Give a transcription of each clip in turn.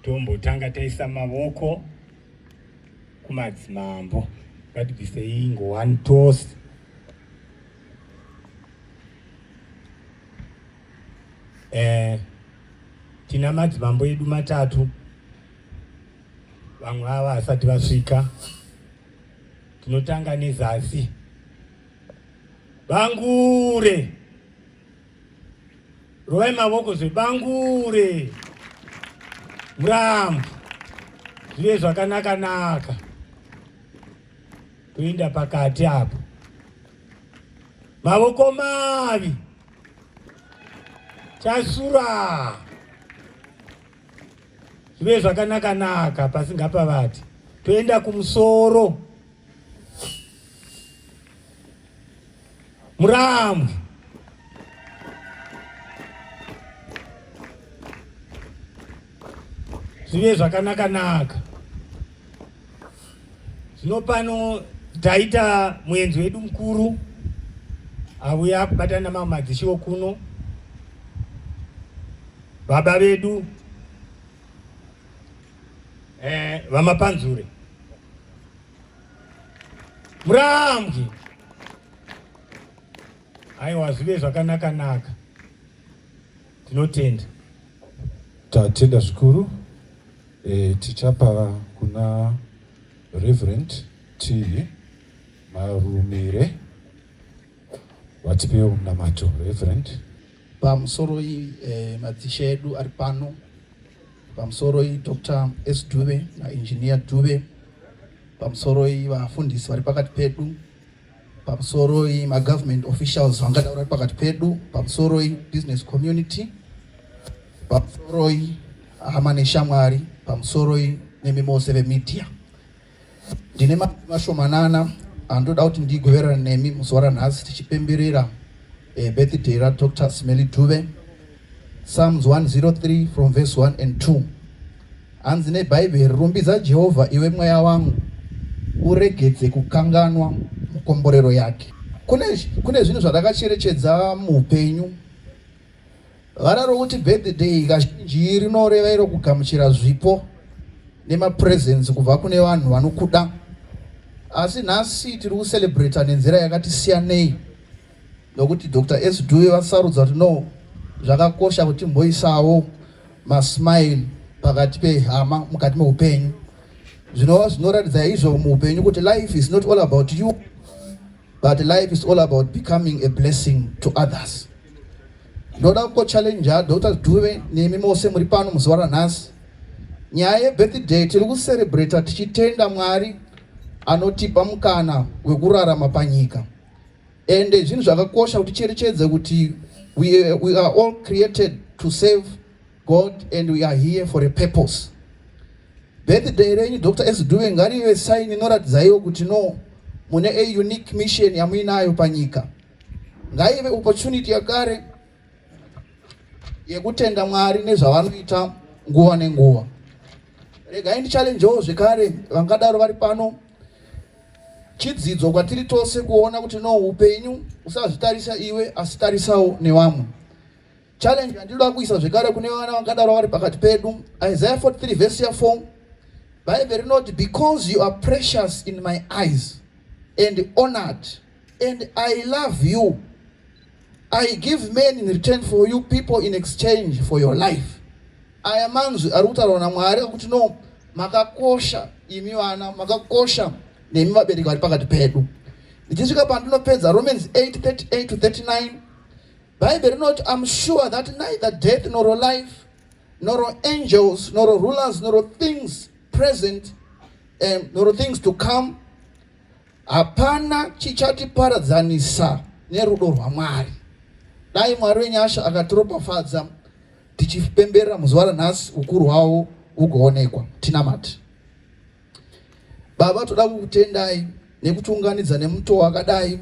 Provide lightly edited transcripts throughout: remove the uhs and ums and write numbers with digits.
tombotanga taisa mavoko kumadzimambo ngatibvisei ngowani tosi. Tina madzimambo edu matatu, vamwe ava vasati vasvika. Tinotanga nezasi. Bangure, rovai mavoko zvebangure, murambo, zvive zvakanaka-naka. Toenda pakati apo, mavoko mavi, chasura, zvive zvakanaka-naka pasingapavati. Toenda kumusoro, murambo, zvive zvakanaka-naka. Zvino pano taita muenzi wedu mukuru auya kubatana mamwe madzishiwo kuno, baba vedu vamapanzure, murambi. Aiwa, zvive zvakanaka-naka. Tinotenda. Tatenda zvikuru. Tichapa kuna Reverend T Marumire watipewo munamato. Reverend. Pamusoro madzishe edu ari pano, pamusoro Dr. S. Dube na Engineer Dube, pamusoro vafundisi vari pakati pedu, pamusoro ma-government officials vangadaura vari pakati pedu, pamusoro business community, pamusoro hama neshamwari, pamusoro nemimose vemedia. Ndine mashomanana andoda kuti ndigoverana nemi muzuva ranhasi tichipemberera birthday ra Dr. Smelly Dube. Psalms 103 from verse 1 and 2. Hanzi nebhaibheri, rumbidza Jehovha iwe mweya wangu, uregedze kukanganwa mukomborero yake. Kune zvinhu zvadakacherechedza muupenyu. Vararo kuti birthday kazhinji rinoreva iro kugamuchira zvipo nemapresents kubva kune vanhu vanokuda. Asi nhasi tiri kucelebrata nenzira yakati siyanei, nokuti Dr. S. Dube vasarudza kuti no, zvakakosha kuti mboisawo masmile pakati pehama mukati meupenyu. Zvinoratidza izvo muupenyu kuti life is not all about you, but life is all about becoming a blessing to others. Ndoda kuchallenge Dr. Dube nemi mose muri pano muzuva ranhasi. Nyaya yebirthday tiri kucelebrata tichitenda Mwari anotipa mukana wekurarama panyika. Ende zvinhu zvakakosha kuti cherechedze kuti we are all created to serve God and we are here for a purpose. Birthday renyu Dr. S. Dube ngarive sign inoratidza iyo kuti no, mune a unique mission yamuinayo panyika. Ngaive opportunity yakare yekutenda Mwari nezvavanoita nguva nenguva. Regai ndichallengewo zvekare vangadaro vari pano, chidzidzo kwatiri tose kuona kuti no, upenyu usazvitarisa iwe asi tarisawo nevamwe. Challenge yandinoda kuisa zvekare kune vana vangadaro vari pakati pedu, Isaiah 43 verse 4, Bible rinoti, because you are precious in my eyes and honored, and I love you, I give men in return for you, people in exchange for your life. Aya manzwi ari kutaurwa naMwari kuti no, makakosha imi vana, makakosha nemi vabereki vari pakati pedu. Ndichisvika pandinopedza Romans 8:38 to 39, Bible rinoti, I'm sure that neither death nor life, nor angels, nor rulers, nor things present, nor things to come, hapana chichatiparadzanisa nerudo rwaMwari. Dai Mwari wenyasha akatiropafadza tichipemberera muzuva ranhasi ukuru hwavo ugoonekwa. Tinamati. Baba, toda kukutendai nekutiunganidza nemuto wakadai,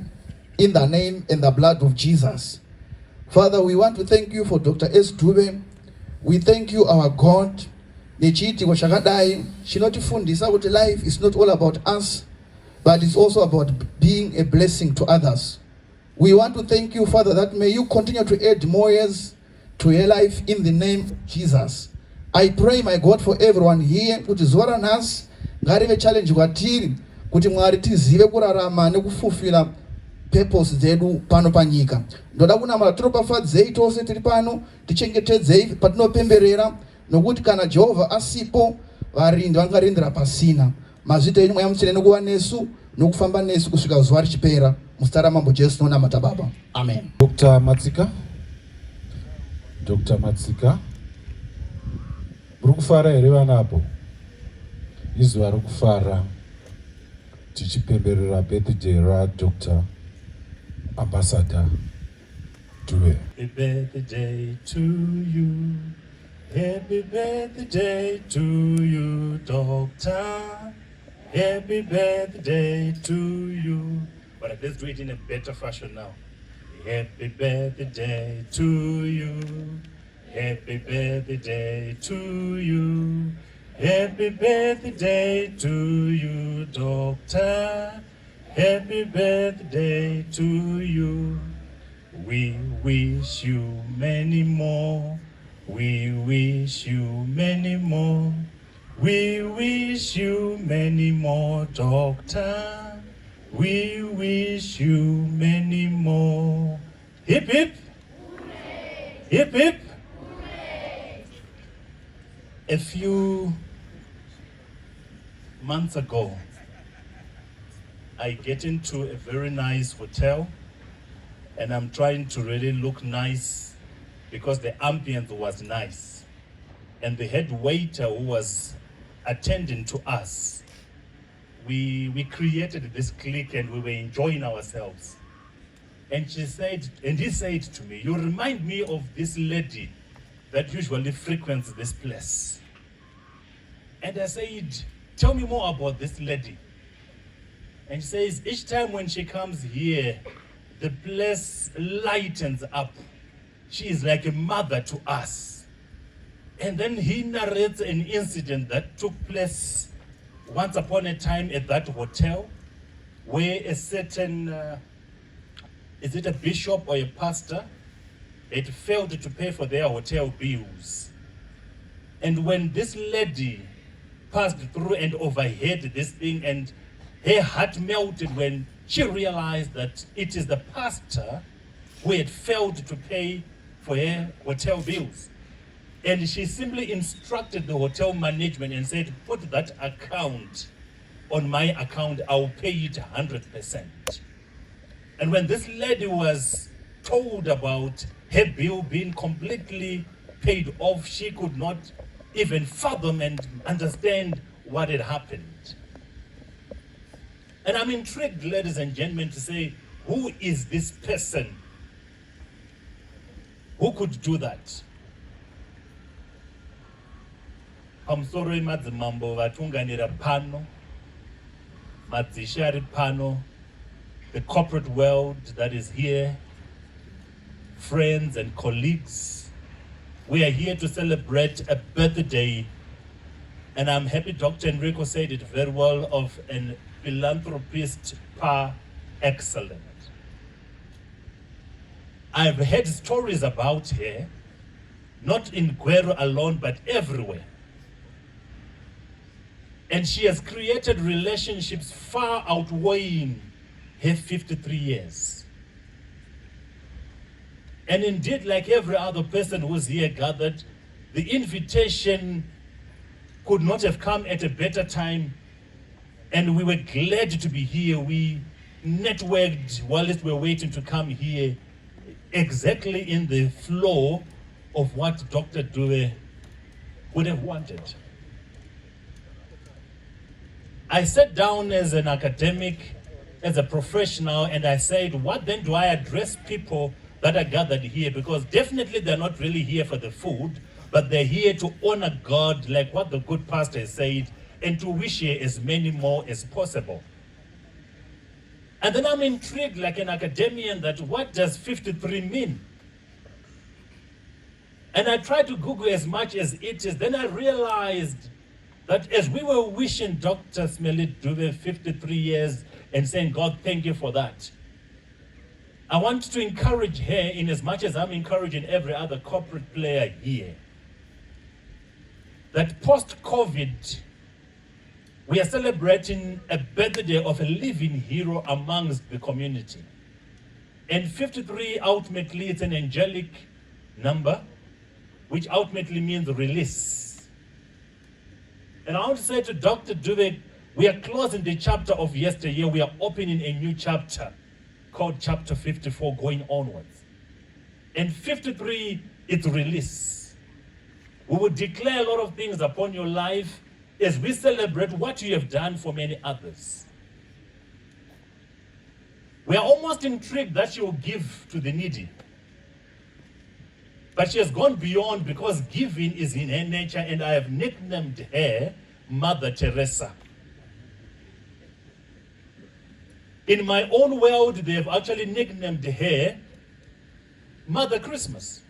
in the name and the blood of Jesus. Father, we want to thank you for Dr. S. Dube. We thank you, our God. Nechiitiko chakadai chinotifundisa kuti life is not all about us, but it's also about being a blessing to others. We want to thank you, Father, that may you continue to add more years to your life in the name of Jesus. I pray, my God, for everyone here kuti zuva ranhasi ngarive challenge kwatiri kuti Mwari tizive kurarama nekufufira purpose dzedu pano panyika. Ndoda kunamata tiropafadzei tose tiri pano, tichengetedzei patinopemberera, nokuti kana Jehovha asipo varindi vangarindira pasina. Mazita enyu mwayamutsire nekuva nesu nokufamba nesu kusvika zuva richipera. Muzita ramambo Jesu nonamata Baba. Amen. Dr. Matsika. Muri kufara here vana apo? Izuva rokufara tichipemberera birthday raDr. Ambassador Dube. Happy birthday to you. Happy birthday to you, Doctor. Happy birthday to you. But let's do it in a better fashion now. Happy birthday to you. Happy birthday to you. Happy birthday to you, Doctor. Happy birthday to you. We wish you many more. We wish you many more. We wish you many more, Doctor. We wish you many more. Hip hip. Hip hip. A few months ago, I get into a very nice hotel and I'm trying to really look nice because the ambience was nice. And the head waiter who was attending to us, we created this clique and we were enjoying ourselves. And he said to me, "You remind me of this lady that usually frequents this place." And I said, "Tell me more about this lady." And she says, "Each time when she comes here, the place lightens up. She is like a mother to us." And then he narrates an incident that took place once upon a time at that hotel, where a certain, is it a bishop or a pastor, had failed to pay for their hotel bills. And when this lady passed through and overheard this thing, and her heart melted when she realized that it is the pastor who had failed to pay for her hotel bills. And she simply instructed the hotel management and said, "Put that account on my account, I'll pay it 100%. And when this lady was told about her bill being completely paid off, she could not even fathom and understand what had happened. And I'm intrigued, ladies and gentlemen, to say, who is this person who could do that? Pamusoro madzimambo vatunganira pano, madzishari pano, the corporate world that is here, friends and colleagues. We are here to celebrate a birthday, and I'm happy Dr. Enrico said it very well, of an philanthropist par excellence. I've heard stories about her, not in Guero alone, but everywhere. And she has created relationships far outweighing her 53 years. And indeed, like every other person who's here gathered, the invitation could not have come at a better time, and we were glad to be here. We networked whilst we were waiting to come here, exactly in the flow of what Dr. Dube would have wanted. I sat down as an academic, as a professional, and I said, what then do I address people that are gathered here? Because definitely they're not really here for the food, but they're here to honor God, like what the good pastor has said, and to wish here as many more as possible. And then I'm intrigued, like an academician, that what does 53 mean? And I tried to Google as much as it is. Then I realized that as we were wishing Dr. Smelly Dube 53 years and saying, God, thank you for that, I want to encourage her in as much as I'm encouraging every other corporate player here. that post-COVID, we are celebrating a birthday of a living hero amongst the community. And 53 ultimately it's an angelic number, which ultimately means release. And I want to say to Dr. Dube, we are closing the chapter of yesteryear. We are opening a new chapter called chapter 54 going onwards. And 53, it's release. We will declare a lot of things upon your life as we celebrate what you have done for many others. We are almost intrigued that she will give to the needy. But she has gone beyond, because giving is in her nature, and I have nicknamed her Mother Teresa. In my own world, they have actually nicknamed her Mother Christmas.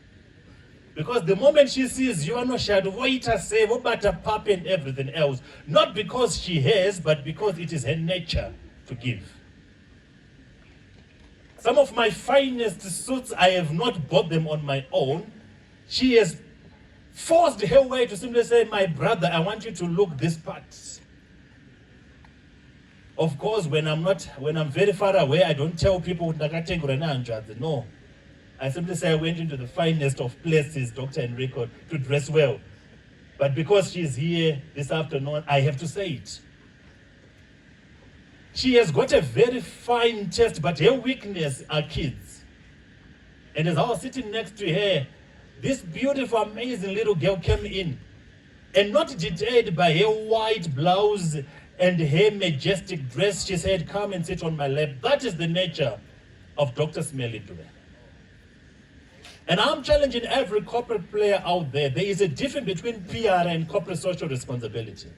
Because the moment she sees you, she had waiter say, butter, pap, and everything else. Not because she has, but because it is her nature to give. Some of my finest suits, I have not bought them on my own. She has forced her way to simply say, my brother, I want you to look this part. Of course, when I'm very far away, I don't tell people, no. I simply say I went into the finest of places, Dr. Enrico, to dress well. But because she's here this afternoon, I have to say it. She has got a very fine taste, but her weakness are kids. And as I was sitting next to her, this beautiful, amazing little girl came in. And not deterred by her white blouse and her majestic dress, she said, come and sit on my lap. That is the nature of Dr. Smelly Dube. And I'm challenging every corporate player out there. There is a difference between PR and corporate social responsibility.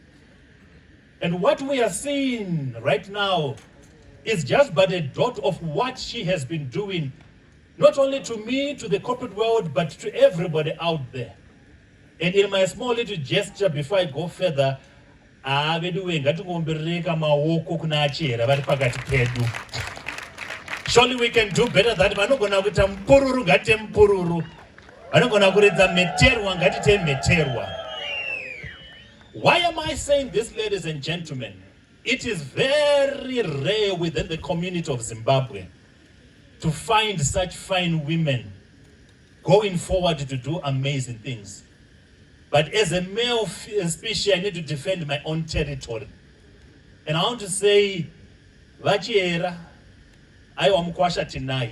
And what we are seeing right now is just but a dot of what she has been doing, not only to me, to the corporate world, but to everybody out there. And in my small little gesture, before I go further, surely we can do better than that. Why am I saying this, ladies and gentlemen? It is very rare within the community of Zimbabwe to find such fine women going forward to do amazing things. But as a male species, I need to defend my own territory. And I want to say, vachiera, I am mkwasha tinai.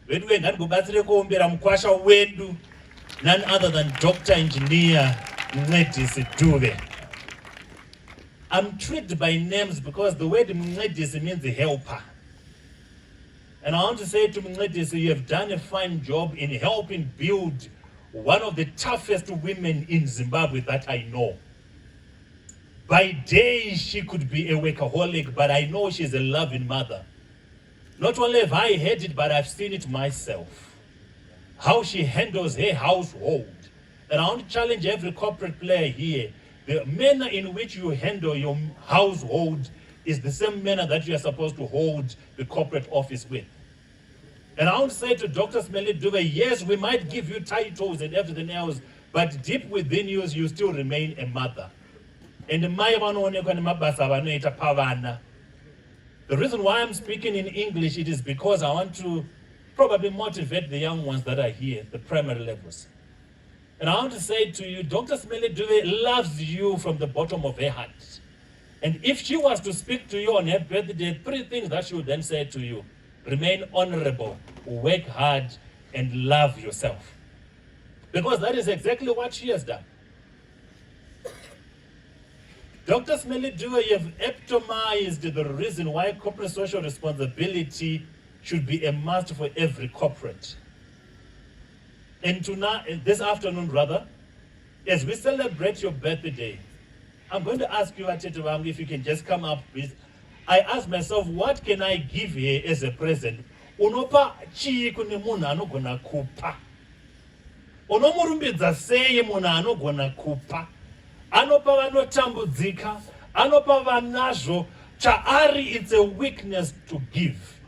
Wedu ngani kubatsire kuombera mkwasha wedu, none other than Dr. Engineer Mncedisi Dube. I'm tricked by names because the word Mncedisi means helper. And I want to say to Mncedisi, you have done a fine job in helping build one of the toughest women in Zimbabwe that I know. By day, she could be a workaholic, but I know she's a loving mother. Not only have I heard it, but I've seen it myself. How she handles her household. And I want to challenge every corporate player here. The manner in which you handle your household is the same manner that you are supposed to hold the corporate office with. And I want to say to Dr. Smelly Dube, yes, we might give you titles and everything else, but deep within you still remain a mother. And the reason why I'm speaking in English, it is because I want to probably motivate the young ones that are here, the primary levels. And I want to say to you, Dr. Smelly Dube loves you from the bottom of her heart. And if she was to speak to you on her birthday, 3 things that she would then say to you: remain honorable, work hard, and love yourself. Because that is exactly what she has done. Dr. Smelly Dube, you have epitomized the reason why corporate social responsibility should be a must for every corporate. And tonight, this afternoon rather, as we celebrate your birthday, I'm going to ask you, Atetewang, if you can just come up with, I asked myself, what can I give here as a present? Unopa chi kune muna anogona kupa. Unomurumbidza sei muna anogona kupa. Anopa vanotambudzika, anopa vanazvo, chaari, it's a weakness to give.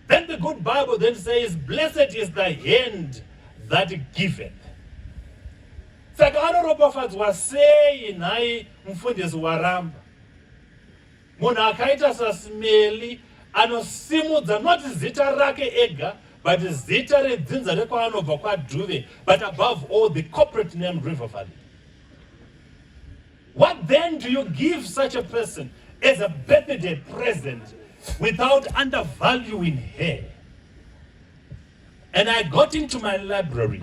Then the good Bible then says, blessed is the hand that giveth. Saka anoropafadzwa sei nhai mufundisi waramba? Munhu akaita saSmelly anosimudza not zita rake ega, but zita redzinza rekwaanobva kwaDube, but above all the corporate name River Valley. What then do you give such a person as a birthday present without undervaluing her? And I got into my library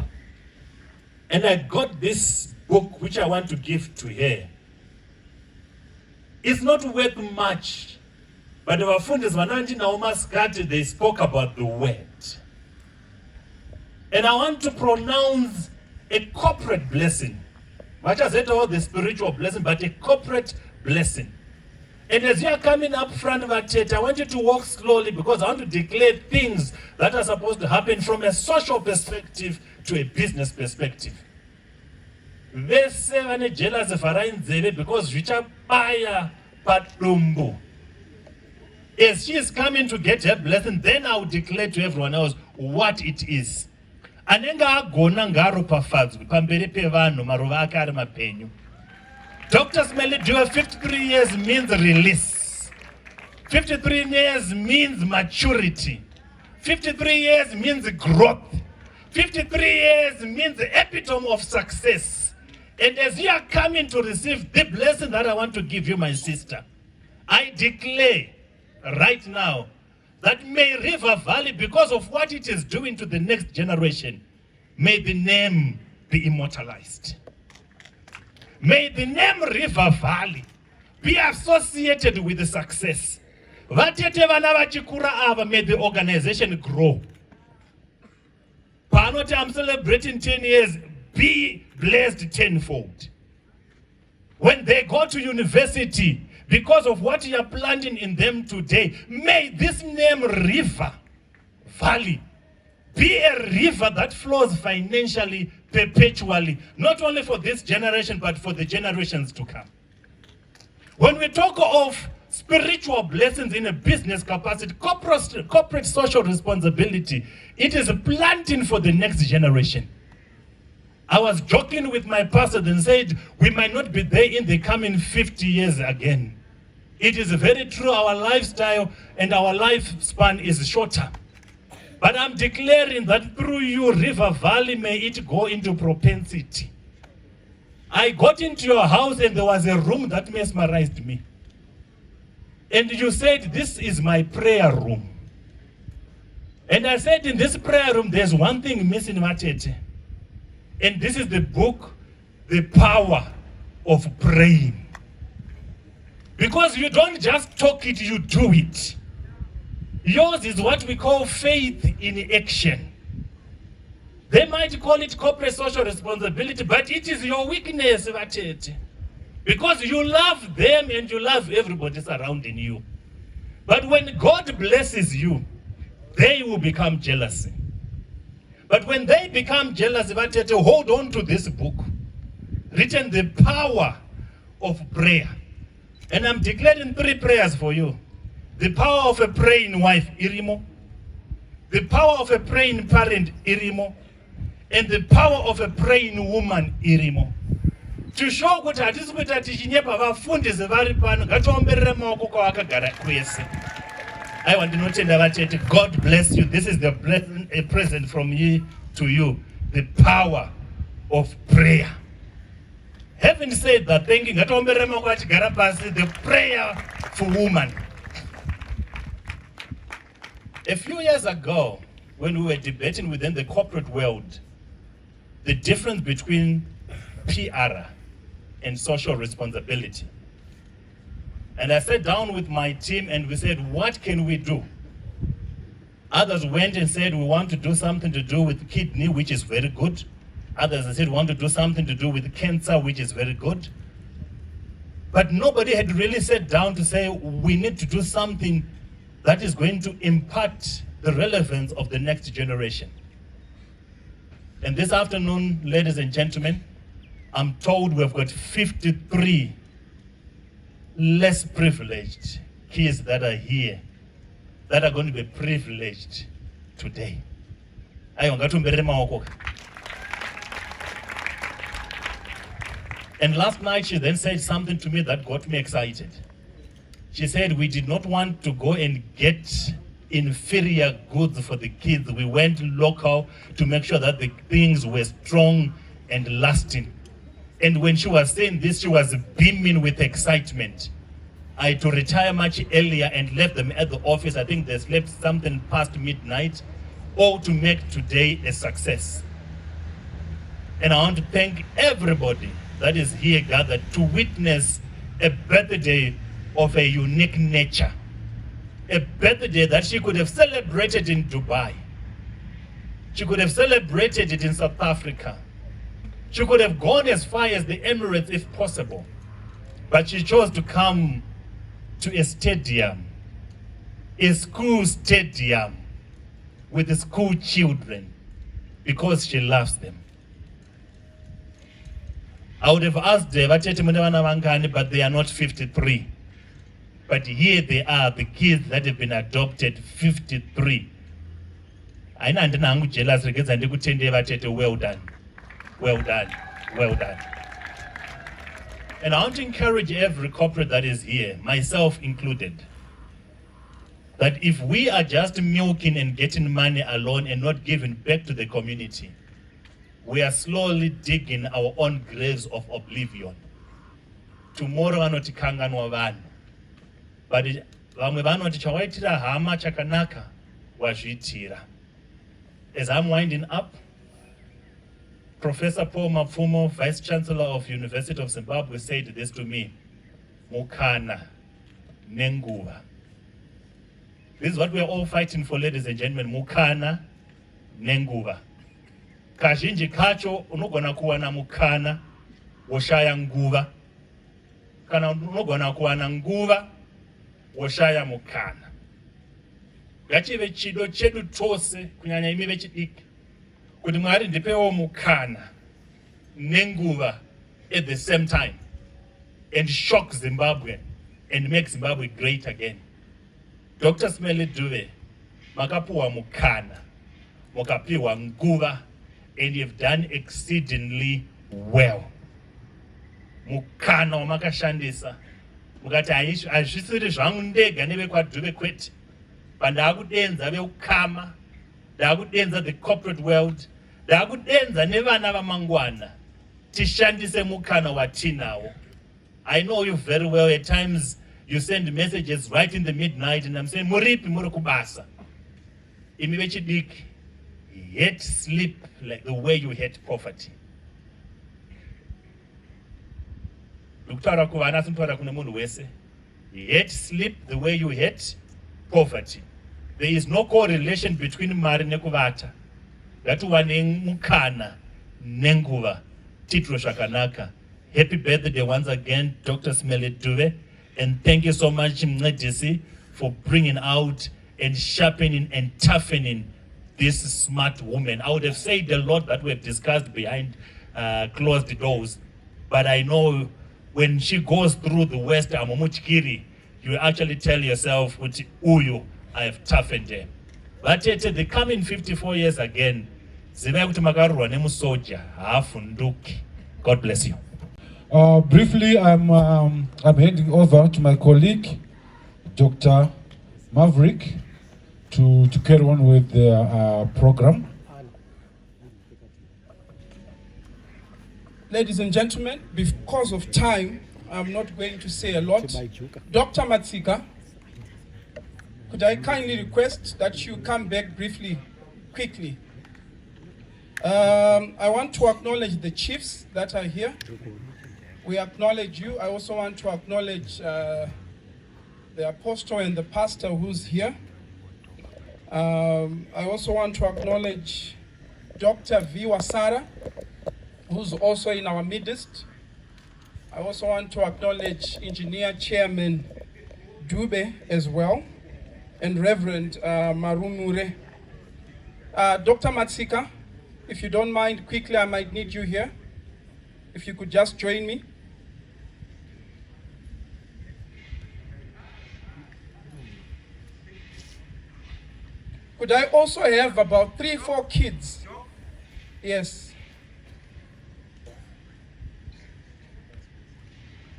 and I got this book which I want to give to her. It's not worth much, but our funders Vananji Naumaskati, they spoke about the word. And I want to pronounce a corporate blessing. Much as it all the spiritual blessing, but a corporate blessing. And as you are coming up front of our church, I want you to walk slowly because I want to declare things that are supposed to happen from a social perspective to a business perspective. Because Vichapaya Patumbu. As she is coming to get her blessing, then I will declare to everyone else what it is. Anenga agona ngaro pafadzwi pamberi pevanhu maruva ake ari mapenyu. Dr. Smelly Dube, 53 years means release. 53 years means maturity. 53 years means growth. 53 years means the epitome of success. And as you are coming to receive the blessing that I want to give you, my sister, I declare right now that may River Valley, because of what it is doing to the next generation, may the name be immortalized. May the name River Valley be associated with the success. May the organization grow. Panoti, I'm celebrating 10 years, be blessed tenfold. When they go to university, because of what you are planting in them today, may this name River Valley be a river that flows financially, perpetually, not only for this generation, but for the generations to come. When we talk of spiritual blessings in a business capacity, corporate social responsibility, it is a planting for the next generation. I was joking with my pastor and said, we might not be there in the coming 50 years again. It is very true, our lifestyle and our lifespan is shorter. But I'm declaring that through you, River Valley, may it go into propensity. I got into your house and there was a room that mesmerized me. And you said, this is my prayer room. And I said, in this prayer room, there's one thing missing, Matete. And this is the book, The Power of Praying. Because you don't just talk it, you do it. Yours is what we call faith in action. They might call it corporate social responsibility, but it is your weakness, Matete. Because you love them and you love everybody surrounding you. But when God blesses you, they will become jealous. But when they become jealous, hold on to this book, written The Power of Prayer. And I'm declaring 3 prayers for you. The power of a praying wife, Irimo. The power of a praying parent, Irimo. And the power of a praying woman, Irimo. To show what I want to note that God bless you. This is a present from me to you. The power of prayer. Having said that, thinking the prayer for woman. A few years ago, when we were debating within the corporate world, the difference between PR and social responsibility. And I sat down with my team and we said, what can we do? Others went and said, we want to do something to do with kidney, which is very good. Others said, we want to do something to do with cancer, which is very good. But nobody had really sat down to say, we need to do something that is going to impact the relevance of the next generation. And this afternoon, ladies and gentlemen, I'm told we've got 53 less privileged kids that are here that are going to be privileged today. And last night she then said something to me that got me excited. She said, we did not want to go and get inferior goods for the kids. We went local to make sure that the things were strong and lasting. And when she was saying this, she was beaming with excitement. I had to retire much earlier and left them at the office. I think they slept something past midnight, all to make today a success. And I want to thank everybody that is here gathered to witness a birthday of a unique nature. A birthday that she could have celebrated in Dubai. She could have celebrated it in South Africa. She could have gone as far as the Emirates if possible. But she chose to come to a stadium, a school stadium with the school children because she loves them. I would have asked her, but they are not 53. But here they are, the kids that have been adopted, 53. I know I'm jealous because I'm well done. Well done. Well done. And I want to encourage every corporate that is here, myself included, that if we are just milking and getting money alone and not giving back to the community, we are slowly digging our own graves of oblivion. Tomorrow anoti kanganwa vanhu. But vamwe vanoti chawaitira hama chakanaka wazviitira. As I'm winding up, Professor Paul Mapfumo, Vice Chancellor of University of Zimbabwe, said this to me, Mukana, Nenguva. This is what we are all fighting for, ladies and gentlemen, Mukana, Nenguva. Kazhinji kacho unogona kuwa na mukana woshaya nguva. Kana unogona kuwa na nguva woshaya mukana. Ngachive chido chedu tose kunyanya imi vechidiki kuti Mwari ndipewo mukana nenguva at the same time and shock Zimbabwe and make Zimbabwe great again. Dr. Smelly Dube, makapuwa mukana, mukapiwa nguva, and you've done exceedingly well. Mukana wamakashandisa. Mukati azvisiri zvangu ndega nevekwaDhube kwete. Pandakudenza veukama, ndakudenza the corporate world, ndakudenza nevana vamangwana. Tishandise mukana watinawo. I know you very well. At times you send messages right in the midnight and I'm saying, Muripi muri kubasa. Imi vechidiki. Hate sleep like the way you hate poverty. Hate sleep the way you hate poverty. There is no correlation between mari nekuvata. Ngatuva nemukana nenguva titro shakanaka. Happy birthday once again, Dr. Smelly Dube, and thank you so much, Mncedisi, for bringing out and sharpening and toughening this smart woman. I would have said a lot that we have discussed behind closed doors, but I know when she goes through the West Amomuchikiri, you actually tell yourself, Uyu, I have toughened her. But the coming 54 years again, God bless you. Briefly, I'm handing over to my colleague, Dr. Maverick, to carry on with the program. Ladies and gentlemen, because of time, I'm not going to say a lot. Dr. Matsika, could I kindly request that you come back briefly, quickly? I want to acknowledge the chiefs that are here. We acknowledge you. I also want to acknowledge the apostle and the pastor who's here. I also want to acknowledge Dr. V. Wasara, who's also in our midst. I also want to acknowledge Engineer Chairman Dube as well, and Reverend Marunure. Dr. Matsika, if you don't mind, quickly, I might need you here. If you could just join me. Could I also have about 3-4 kids? Yes.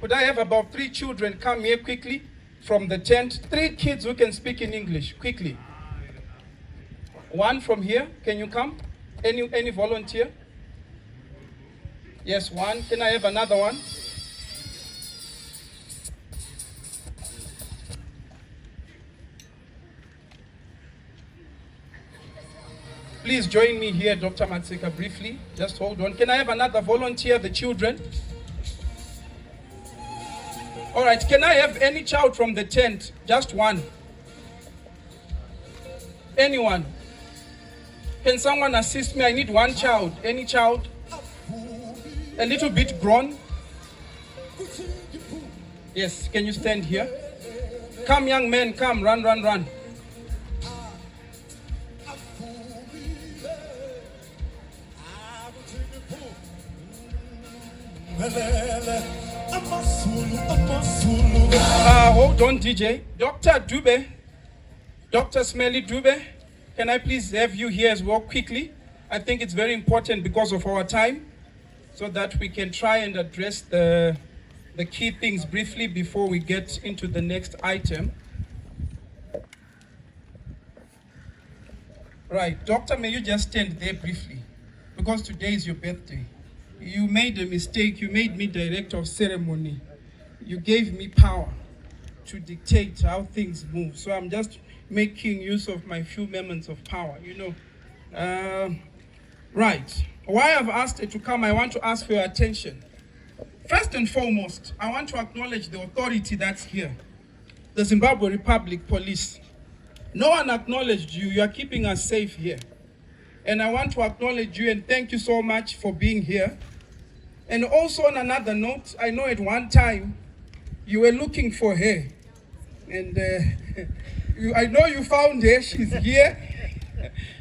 Could I have about 3 children come here quickly from the tent? 3 kids who can speak in English, quickly. 1 from here, can you come? Any volunteer? Yes, 1. Can I have another one? Please join me here, Dr. Matsika, briefly. Just hold on. Can I have another volunteer, the children? All right, can I have any child from the tent? Just 1. Anyone? Can someone assist me? I need 1 child. Any child? A little bit grown? Yes, can you stand here? Come, young men, come, run, run, run. Hold on, DJ. Dr. Dube, Dr. Smelly Dube, can I please have you here as well quickly? I think it's very important because of our time, so that we can try and address the key things briefly before we get into the next item. Right, Doctor, may you just stand there briefly, because today is your birthday. You made a mistake. You made me director of ceremony. You gave me power to dictate how things move. So I'm just making use of my few moments of power, you know. Right. Why I've asked it to come, I want to ask for your attention. First and foremost, I want to acknowledge the authority that's here. The Zimbabwe Republic Police. No one acknowledged you. You are keeping us safe here. And I want to acknowledge you and thank you so much for being here. And also on another note, I know at one time you were looking for her. And I know you found her. She's here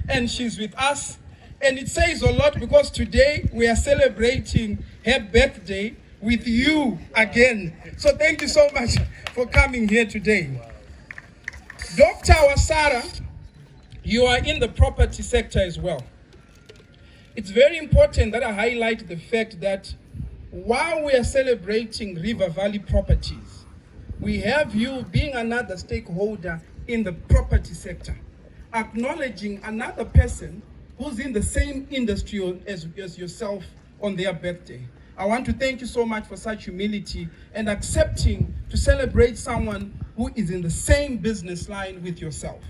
and she's with us. And it says a lot because today we are celebrating her birthday with you again. So thank you so much for coming here today. Dr. Wasara, you are in the property sector as well. It's very important that I highlight the fact that while we are celebrating River Valley Properties, we have you being another stakeholder in the property sector, acknowledging another person who's in the same industry as yourself on their birthday. I want to thank you so much for such humility and accepting to celebrate someone who is in the same business line with yourself.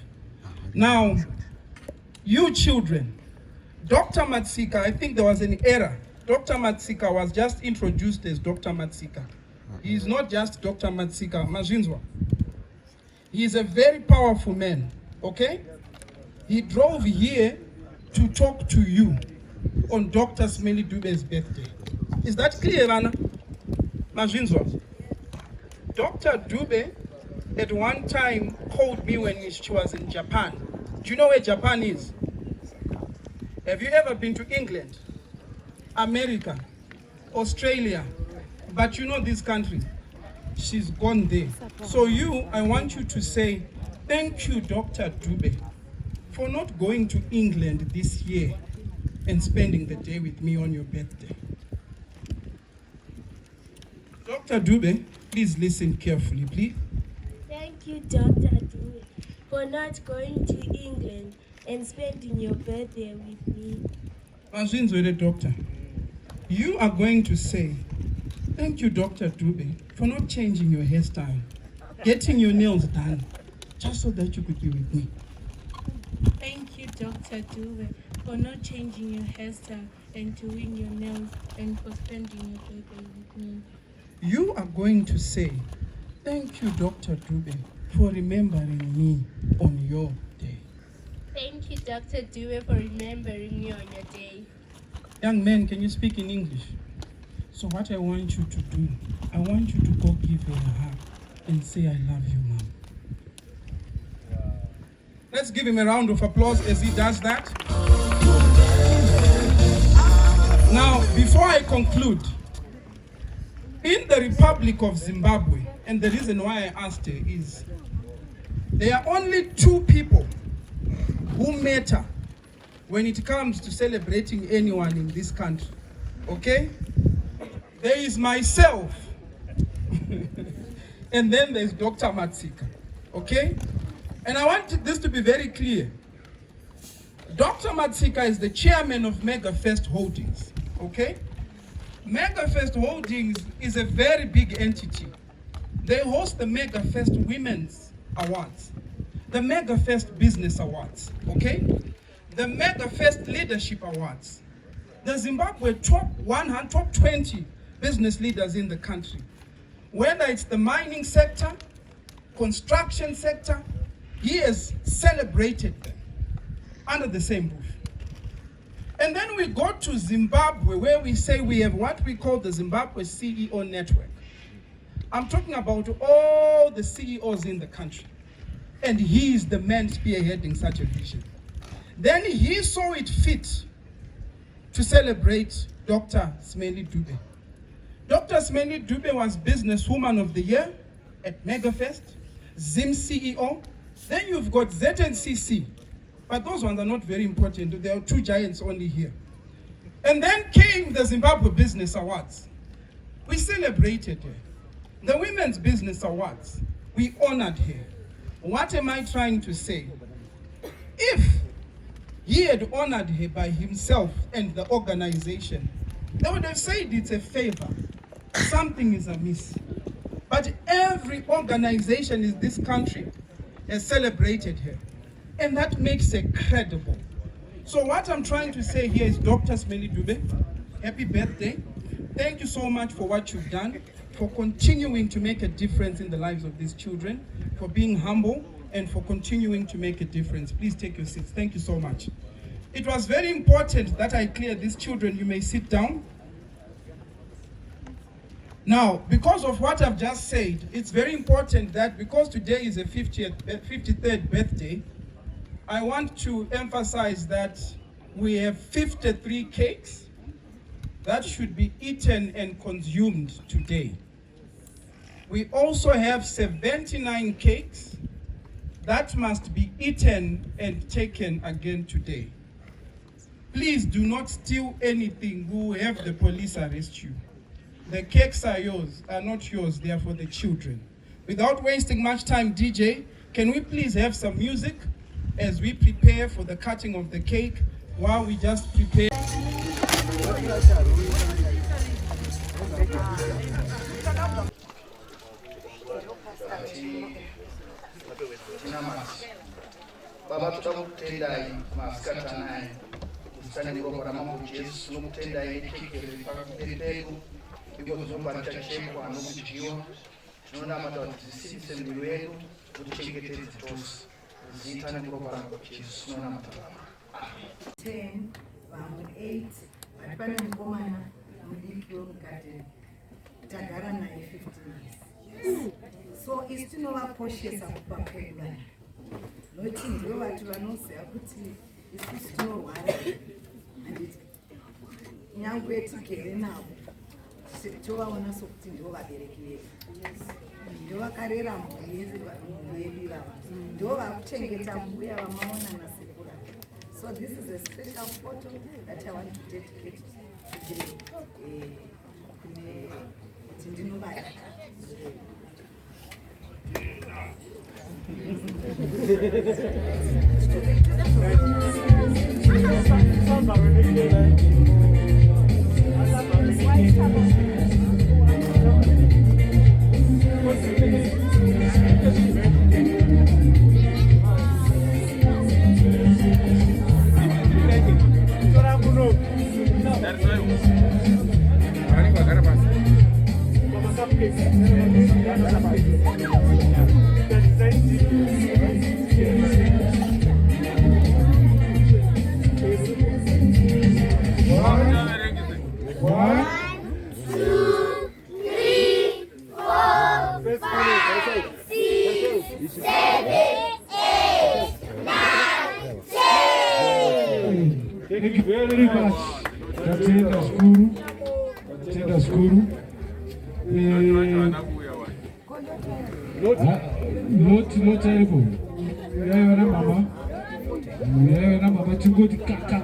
Now, you children, Dr. Matsika, I think there was an error. Dr. Matsika was just introduced as Dr. Matsika. He is not just Dr. Matsika, Mazinzwa. He is a very powerful man, okay? He drove here to talk to you on Dr. Smelly Dube's birthday. Is that clear, Anna? Mazinzwa. Dr. Dube at one time called me when she was in Japan. Do you know where Japan is? Have you ever been to England, America, Australia? But you know this country. She's gone there. So I want you to say, thank you, Dr. Dube, for not going to England this year and spending the day with me on your birthday. Dr. Dube, please listen carefully, please. Thank you, Dr. Dube, for not going to England and spending your birthday with me. Doctor, you are going to say, thank you, Dr. Dube, for not changing your hairstyle, getting your nails done, just so that you could be with me. Thank you, Dr. Dube, for not changing your hairstyle and doing your nails and for spending your birthday with me. You are going to say, thank you, Dr. Dube, for remembering me on your day. Thank you, Dr. Dube, for remembering me on your day. Young men, can you speak in English? So what I want you to do, I want you to go give her a hug and say, I love you, Mom. Let's give him a round of applause as he does that. Now, before I conclude, in the Republic of Zimbabwe, and the reason why I asked her is, there are only 2 people who matter when it comes to celebrating anyone in this country, okay? There is myself and then there's Dr. Matsika, okay? And I want this to be very clear. Dr. Matsika is the chairman of MegaFest Holdings, okay? MegaFest Holdings is a very big entity. They host the MegaFest Women's Awards, the MegaFest Business Awards, okay? The MegaFest Leadership Awards, the Zimbabwe top 100, top 20 business leaders in the country. Whether it's the mining sector, construction sector, he has celebrated them under the same roof. And then we go to Zimbabwe, where we say we have what we call the Zimbabwe CEO Network. I'm talking about all the CEOs in the country. And he is the man spearheading such a vision. Then he saw it fit to celebrate Dr. Smelly Dube. Dr. Smelly Dube was Businesswoman of the Year at MegaFest, Zim CEO. Then you've got ZNCC, but those ones are not very important. There are two giants only here. And then came the Zimbabwe Business Awards. We celebrated her. The Women's Business Awards, we honored her. What am I trying to say? If he had honored her by himself and the organization, they would have said it's a favor. Something is amiss. But every organization in this country has celebrated her. And that makes her credible. So what I'm trying to say here is, Dr. Smelly Dube, happy birthday. Thank you so much for what you've done, for continuing to make a difference in the lives of these children, for being humble, and for continuing to make a difference. Please take your seats. Thank you so much. It was very important that I clear these children. You may sit down. Now, because of what I've just said, it's very important that because today is a 53rd birthday, I want to emphasize that we have 53 cakes that should be eaten and consumed today. We also have 79 cakes that must be eaten and taken again today. Please do not steal anything. We will have the police arrest you. The cakes are yours, are not yours, they are for the children. Without wasting much time, DJ, can we please have some music as we prepare for the cutting of the cake while we just prepare. Baba tutakutendai maskata naye usitani kwa Mungu Yesu nomutendai ikikere pakupepeko ibozopata cheko anokujiyo tunaona matatizo mwili wetu tuchengeteze tosi zitani kwa Mungu Yesu tunaona matatizo 10 vamwe 8 vari pane mukomana mudiki wemukati tagara naye 15 years. So isi tinovaposhesa kupa kwedwana noti ndivo vati vanoziva kuti isusu tinorwara handiti nyangwe tigere navo tovaona sokuti ndivo vabereki vedu, ndivo vakarera mhuri yedu ivava, ndivo vakuchengeta mbuya vamaona nasekura. So this is a special photo that I want to dedicate today. Kuti ndinovada. Thank you very much. Tatenda skuru. Not terrible. Mama chingoti kaka.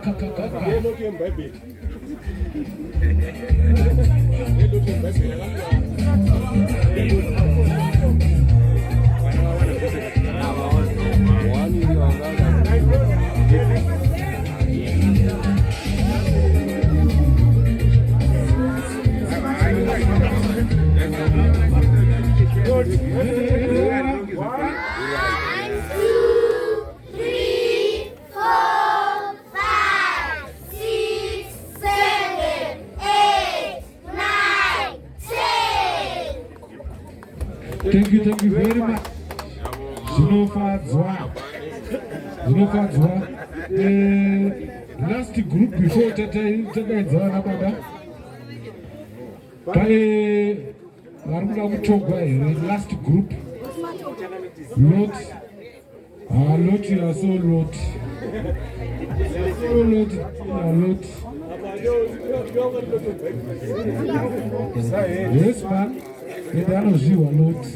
Thank you very much. Zinofadzwa. Last group before tataedzana baba. Pale varikuda kutogwa here last group. Lot. Lot yaso lot. Lot. Yes man. Edanoziwa lot.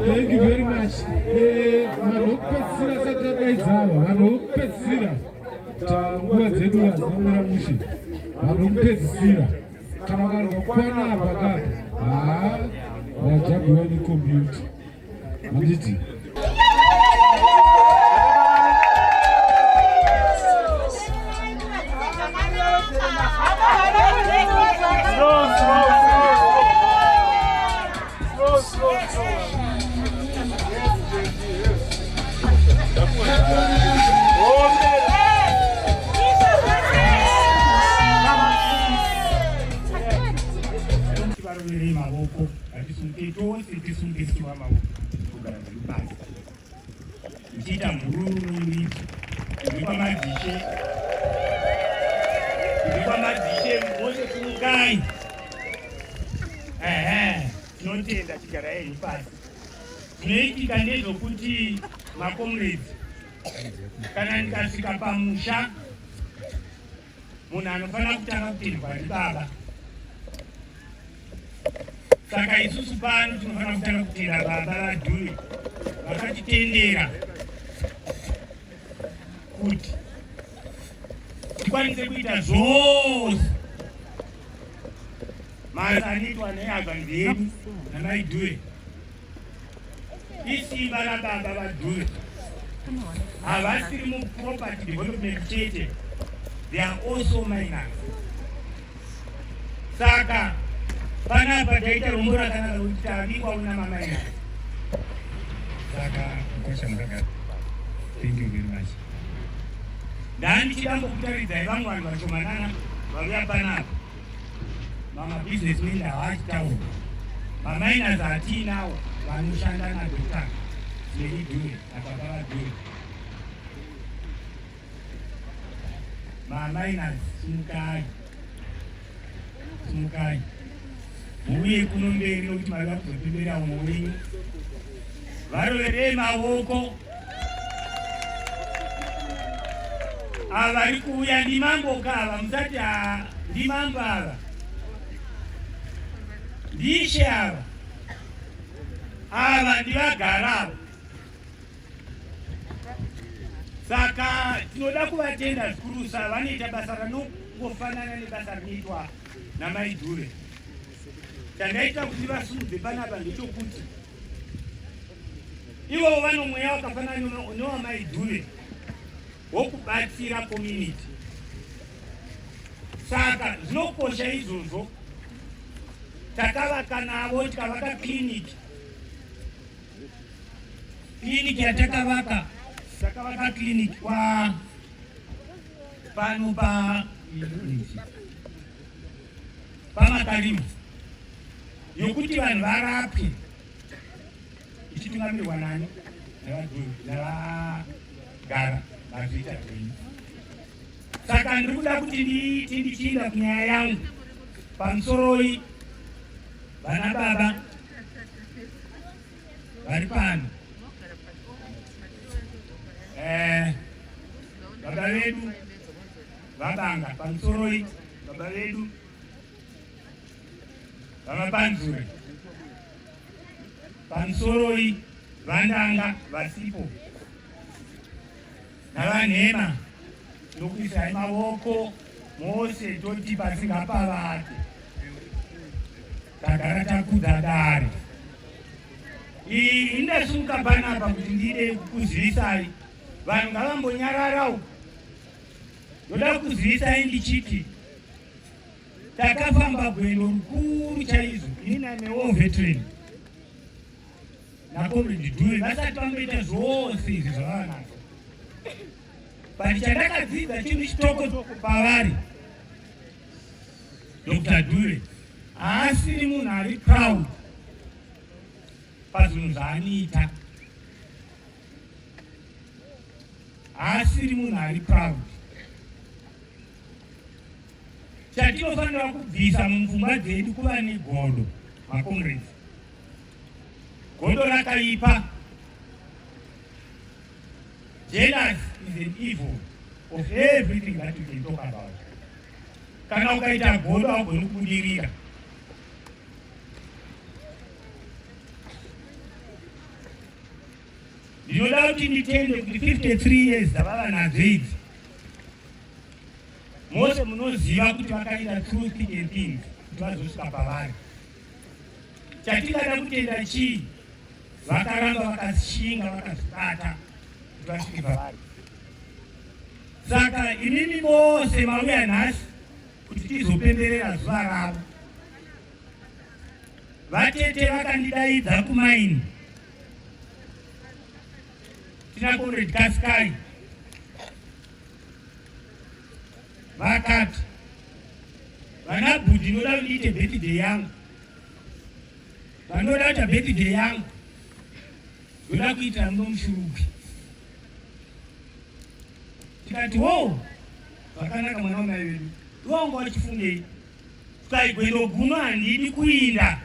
Thank you very much. Vanopedzisira satadaidzava vanopedzisira tanguva dzedu hadzamira mushe vanopedzisira kana vakangokwana apa kapa vajabiwa nekombiyuta handiti. Nchita mbururi, ndikwa madishe, mose kumukai. Tinotenda chigara yenyu pasi. Zvinoitika ndezvokuti makomrades, kana ndikasvika pamusha, munhu anofanira kutanga kutenderwa ndibaba. Saka isusu pano tinofanira kutanga kutenda baba vaDube vakatitendera kuti tikwanise kuita zvose masa anoitwa nehusband yedu namai Dube. Isimba rababa vaDube havasiri muproperty development chete, they are also minors. Saka panapa taita rombo rakanaka kuti tavikwa una mamainors. Saka thank you very much. Ndichida kukutaridzai vamwe vanhu vashomanana vauya panapa. Mama businessmen havachitaura. Mamainors atinawo vanoshanda naDr. Smelly Dube nababa vaDube. Mamainors simukai. Muuye kuno mberi nokuti mava kuzopembera umwe wenyu. Varoverei maoko. Vari kuuya ndimamboka ava, musati ndimambo ava. Ndishe ava. Ava ndivagara ava. Saka tinoda kuvatenda zikurusa, vanoita basa rinongofanana nebasa rinoitwa namai Dube. Chandaita kuti vasumudze panapa ndechekuti ivo vano mweya wakafanana newamai Dube wokubatsira community. Saka zvinokosha izvozvo takavaka navo, tikavaka clinic yatakavaka, takavaka clinic pano pamakarimu yokuti vanhu varapwe ichitungamirirwa nani navagara vazviita zvenyu. Saka ndiri kuda kuti ndichiinda kunyaya yangu pamusoroi vana baba vari pano. baba vedu vabanga pamusoroi, baba vedu vamapanzure pamusoroi, vandanga vasipo navanhema nokuisai maoko mose toti pasingapavate tagara takudza dare. Iyi indasumuka panapa kuti ndide kukuzivisai vanhu ngavambonyararawo. Ndoda kukuzivisai ndichiti takafamba gwendo rukuru chaizvo ini nanewo veteran nakomrade Dube vasati vamboita zvose izvi zvavanazvo. But chandakadzidza chinhu chitoko pavari, Dr. Dube haasiri munhu ari proud pazvinhu zvaanoita, haasiri munhu ari proud. Chatinofanira kubvisa mupfungwa dzedu kuva negodo, makomrades. Godo rakaipa. Jealous is an evil of everything that we can talk about. Kana ukaita godo haugoni kubudirira. Ndinoda kuti nditende kuti 53 years dzavava nadzo idzi, mose munoziva kuti vakaita true thing and things kuti vazosvika pavari. Chatingada kutenda chii? Vakaramba vakashinga vakazvibata kuti vasvike pavari. Saka inini mose mauya nhasi kuti tizopemberera zuva ravo. Vatete vakandidaidza kumaini, tina comrade Kaskai, vakati vana Budi ndoda ndiite birthday yangu, vanoda kuita birthday yangu ndoda kuita nomushuruki. Tikati wo zvakanaka mwana wamai vedu, iwongo wachifungei kai gwendo guno handidi kuinda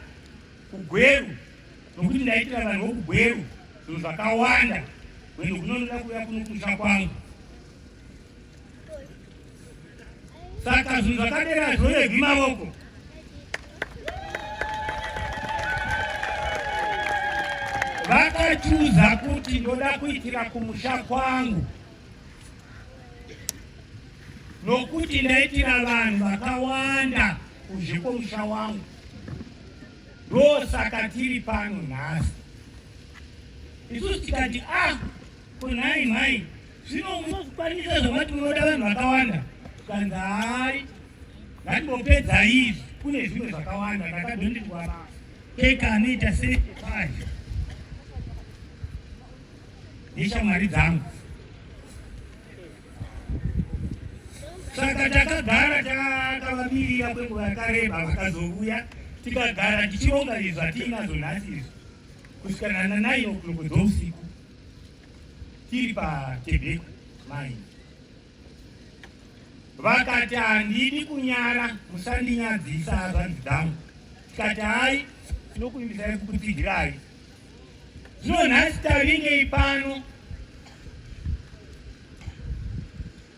kugweru nokuti ndaitira vanhu vokugweru zvinhu zvakawanda. Gwendo guno ndoda kuuya kuno kusha kwangu. Saka zvinhu zvakadera zvorevhi mavoko. Vakachuza kuti ndoda kuitira kumusha kwangu nokuti ndaitira vanhu vakawanda kuzhe kwomusha wangu. Ndosaka tiri pano nhasi. Isusu tikati kunhai nhai zvino munozvikwanisa zvamati munoda vanhu vakawanda. Tukanzi hai ngatimbopedza izvi, kune zvimwe zvakawanda. Ndakadondirwa keka anoita 75 neshamwari dzangu. Saka takagara takavamirira kwenguva yakareba, vakazouya tikagara tichironga izvi zvatinazo nhasi izvi kusvika na9 o'clock dzousiku tiri paTebeko mai. Vakati handidi kunyara, musandinyadzisa hazvanzi dzangu. Tikati hai tinokuimbisai kukutsigirai. Zvino nhasi tavingei pano.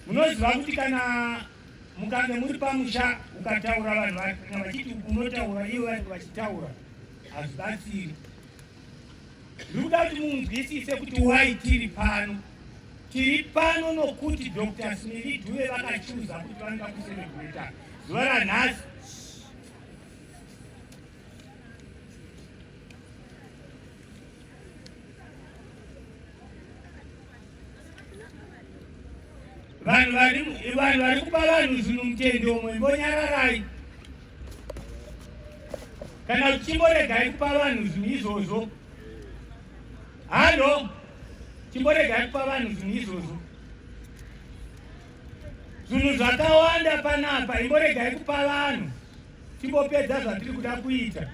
Munoziva kuti kana mukange muri pamusha ukataura vanhu kana vachiti unotaura ivo vanhu vachitaura hazvibatsiri. Ndiri kuda kuti munzwisise kuti wai tiri pano. Tiri pano nokuti Dr. Smelly Dube vakachuza kuti vanoda kuserebreta zuva ranhasi. Vanhu vari kupa vanhu zvinhu mutende omwe, mbonyararai. Kana kuti chimboregai kupa vanhu zvinhu izvozvo. Halo, chimboregai kupa vanhu zvinhu izvozvo. Zvinhu zvakawanda panapa, imboregai kupa vanhu. Timbopedza zvatiri kuda kuita.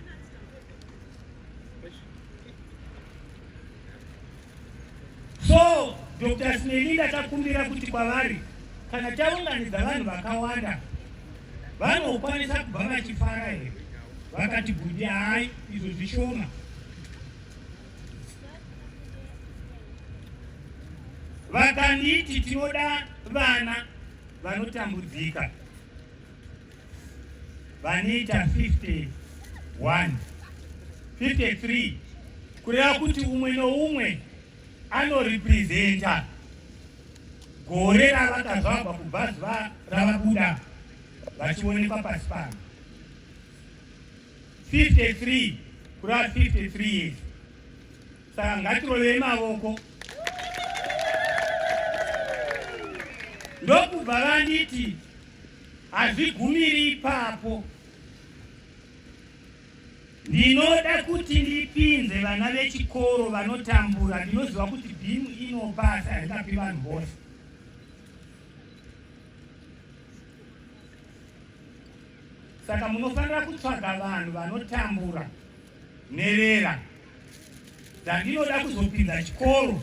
So, Dr. Smelly ndatakumbira kuti kwavari kana taunganidza vanhu vakawanda vanokwanisa kubva vachifara here. Vakati Budi hai izvo zvishoma. vakanditi tinoda vana vanotambudzika vanoita 51 53 kureva kuti umwe noumwe anorepresenta gore ravakazvagwa kubva zuva ravabuda vachionekwa pasi pano 53 kureva 53 years. Saka ngatirovei mavoko. Ndokubva vanditi hazvigumiri ipapo, ndinoda kuti ndipinze vana vechikoro vanotambura. Ndinoziva kuti bhimu inopasa haingapi vanhu vose. Saka munofanira kutsvaga vanhu vanotambura nherera dzandinoda kuzopinza chikoro.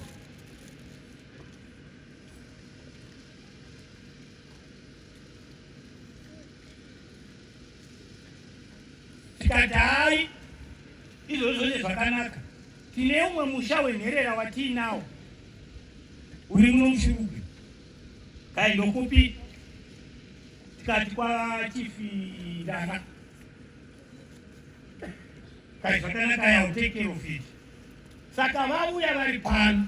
Tikati hai izvozvo zvakanaka, tine umwe musha wenherera watiinawo uri muno muShirugwe. Kaindokupi? Tikati kwachifirana. Kai zvakanaka yawo, take care of it. Saka vauya vari pano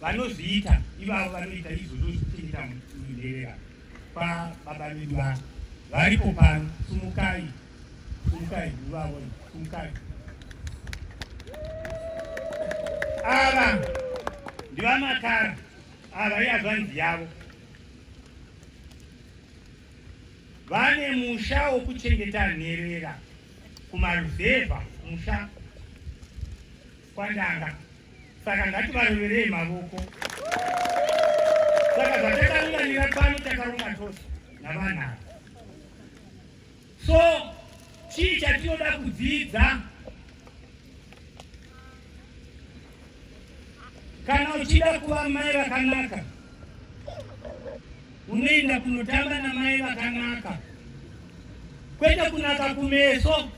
vanozviita ivavo vanoita izvozvo zvekupinda munherera pababa vedu vavo varipo pano. Sumukai, sumukai ivavo, sumukai. Ava ndivamakara, ava iazvanzi yavo. Vane musha wokuchengeta nherera kumaruzevha, musha kwandanga. Saka ngativaroverei mavoko. Saka zvatakaunganira pano takaronga tose navanhava. So chii chatinoda kudzidza? Kana uchida kuva mai vakanaka, unoenda kunotamba namai vakanaka. Kwete kunaka kumeso,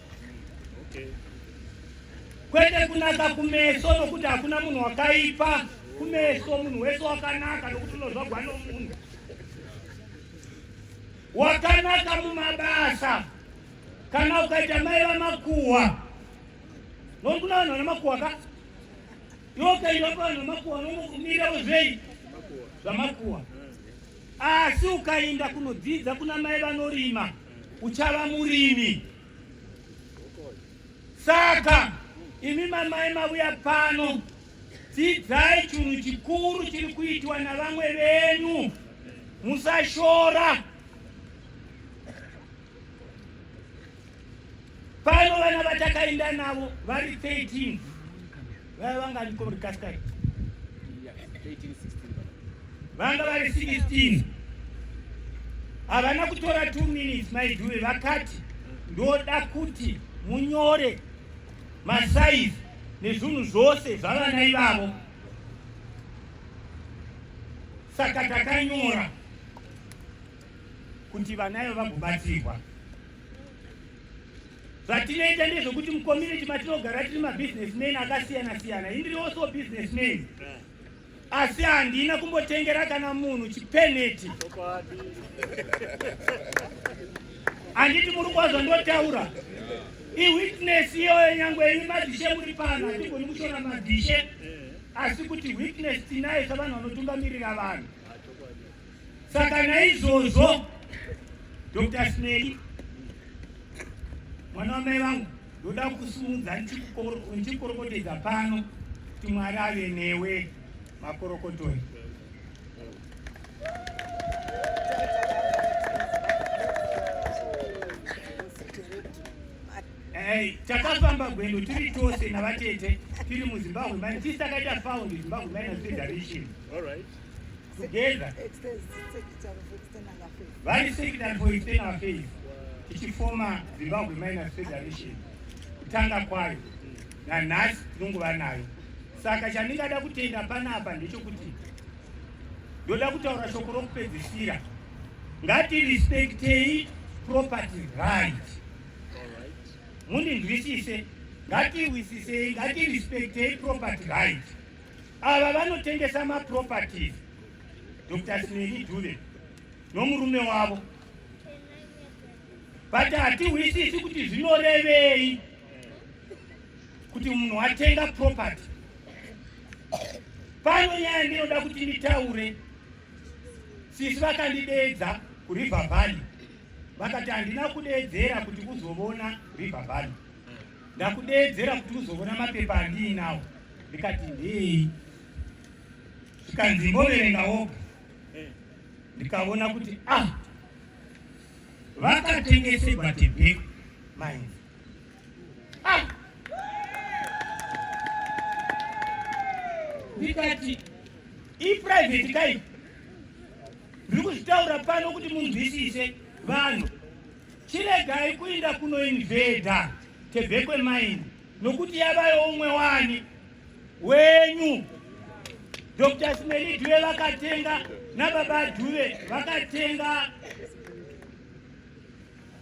kwete kunaka kumeso nokuti hakuna munhu wakaipa. Kumeso munhu wese wakanaka nokuti unozvagwa nomunhu wakanaka mumabasa. Kana ukaita mai vamakuhwa, nokuti kuna vanhu vana makuhwa ka iwo ukaenda pavanhu vamakuhwa nokumirawo zvei zvamakuhwa. Asi ukaenda kunodzidza kuna mai vanorima, uchava murimi. Saka imi mamai mauya pano, dzidzai chinhu chikuru chiri kuitwa navamwe venyu. Musashora. Pano vana vatakaenda navo vari 13 vaya vanga ndikomrikaskai, vanga vari 16. Havana kutora 2 minutes maidhuwe. Vakati ndoda kuti munyore masaizi nezvinhu zvose zvavana ivavo. Saka takanyora kuti vana ivo vagobatsirwa. Zvatinoita ndezvokuti mucommunity matinogara tiri mabusinessmen akasiyana siyana. Indiri also businessmen. Asi handina kumbotengera kana munhu chipeneti. Handiti muri kwazvo ndotaura. Iwitness iyoyo nyangwe imi madhishe muri pano hatigoni kushora madhishe. Asi kuti witness tinayo savanhu vanotungamirira vanhu. Saka naizvozvo Dr. Smelly, mwana wamai vangu, ndoda kusimudza ndichikorokotedza pano kuti Mwari ave newe makorokotori. Takafamba gwendo tiri tose navatete tiri muZimbabwe mani tisi takaita found Zimbabwe Miners Federation. Together. Vari Secretary for External Affairs. Tichifoma Zimbabwe Miners Federation. Kutanga kwayo. Na nhasi tinongova nayo. Saka chandingada kutenda panapa ndechekuti ndoda kutaura shoko rokupedzisira. Ngati respectei property right. Mundinzwisise, ngati wisisei, ngati respectei property right. ava vanotengesa maproperties Dr. Smelly Dube nomurume wavo, but hatihwisisi kuti zvinorevei kuti munhu atenga property. Pano nyaya ndinoda kuti nditaure. Sisi vakandideedza kuRiver Valley, vakati handina kudeedzera kuti uzovona River Valley, ndakudeedzera kuti uzovona mapepa andiinawo. Ndikati ndei, ndikanzimboverenga woga, ndikaona kuti vakatengeserwa Tebek Mines. Ndikati iprivate kai ndiri kuzvitaura pano kuti munzwisise vanhu, chiregai kuinda kunoinveda Tebek Mine nokuti yavayo umwe wani wenyu. Dr. Smelly Dube vakatenga nababa Dube vakatenga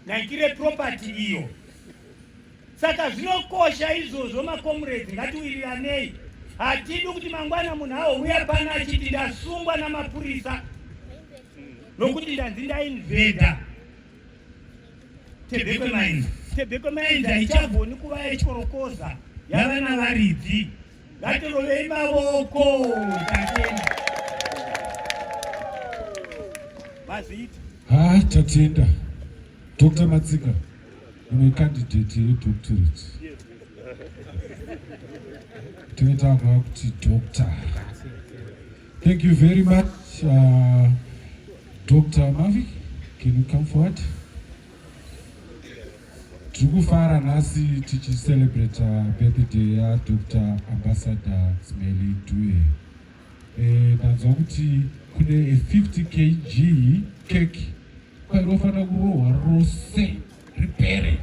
naikire property iyo. Saka zvinokosha izvozvo makomrades, ngatiwiriranei. Hatidi kuti mangwana munhu auya pana achiti ndasungwa namapurisa nokuti ndanzi ndainveda Tebek Mines. Tebek Mines haichabvoni kuva yechikorokoza, yava navaridzi. Ngatirovei mavoko tatenda. Mazita. Tatenda. Dr. Matsika, you're a candidate doctorate. Doctor. Thank you very much, Dr. Mavi. Can you come forward? Tukufara nasi tichi celebrate birthday ya Dr. Ambassador Smelly Dube. Nanzwa kuti kune 50 kg cake kwairofana kurohwa rose ripere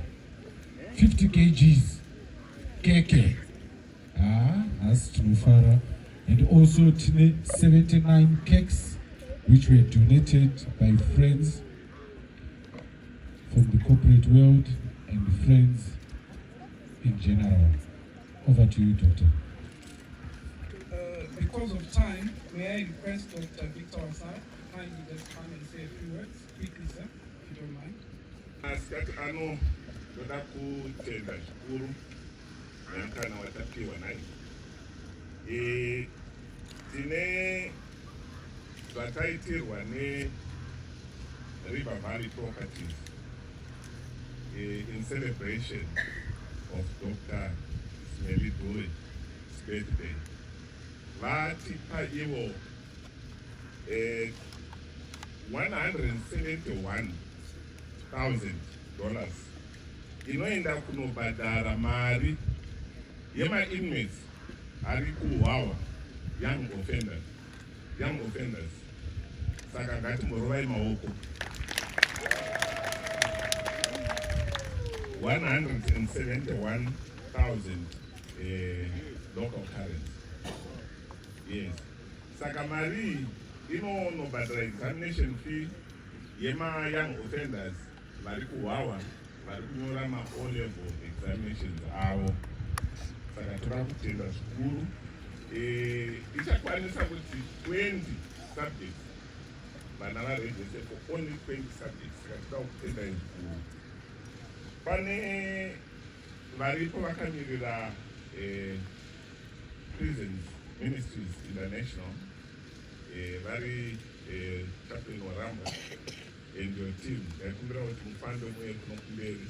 50 kgs keke. As tunufara, and also tine 79 cakes which were donated by friends from the corporate world and friends in general. Over to you, Doctor. Because of time, may I request Dr. Victor Wasara to kindly just come and say a few words quickly, sir, if you don't mind. Asikati ano ndoda kutenda zvikuru namukana watapiwa naye. Tine zvakaitirwa neRiver Valley Properties in celebration of Dr. Smelly Dube's birthday. Vatipa ivo $171,000 inoenda kunobhadhara mari yema-inmates ari kuhwawa young offenders. Saka ngatimborovai maoko. 171,000 local currency. Yes. Saka mari inonobhadhara examination fee yema young offenders vari kuhwawa vari kunyora ma-O-level examinations avo. Saka toda kutenda zvikuru. Ichakwanisa kuti 20 subjects vana varegister for only 20 subjects. Saka toda kutenda zvikuru. Pane varipo vakamirira Prisons Ministries International, vari Chaplain Waramba and your team. Ndakumbira kuti mufambe muye kunokumberi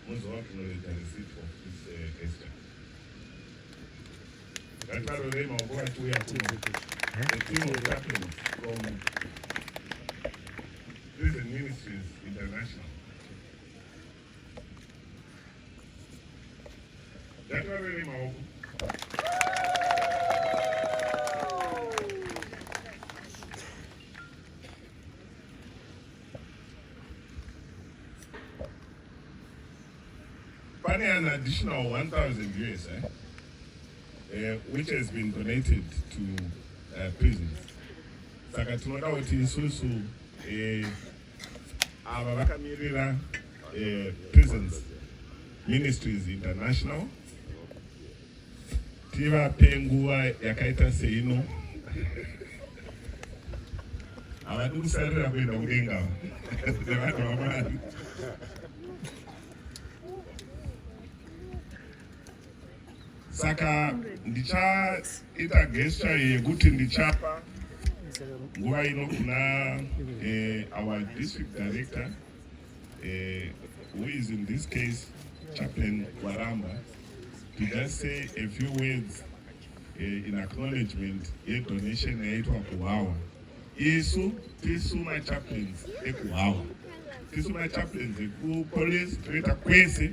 muzova kunoredza receipt of this gesture. Ngativarorei maoko vachiuya kuno. The team of chaplains from Prison Ministries International. Ngativarorei maoko. Pane an additional 1,000 US, which has been donated to prisons. Saka tinoda kuti isusu ava vakamirira Prisons Ministries International tivape nguva yakaita seino. Havadi kusarira kuenda kudenga sevanhu vaMwari. Saka ndichaita gesture yekuti ndichapa nguva ino kuna our district director, who is in this case Chaplain Waramba, to just say a few words in acknowledgement ye-donation yaitwa kuHawa. Isu tisu ma-chaplains ekuHawa, tisu ma-chaplains ekupolice toita kwese.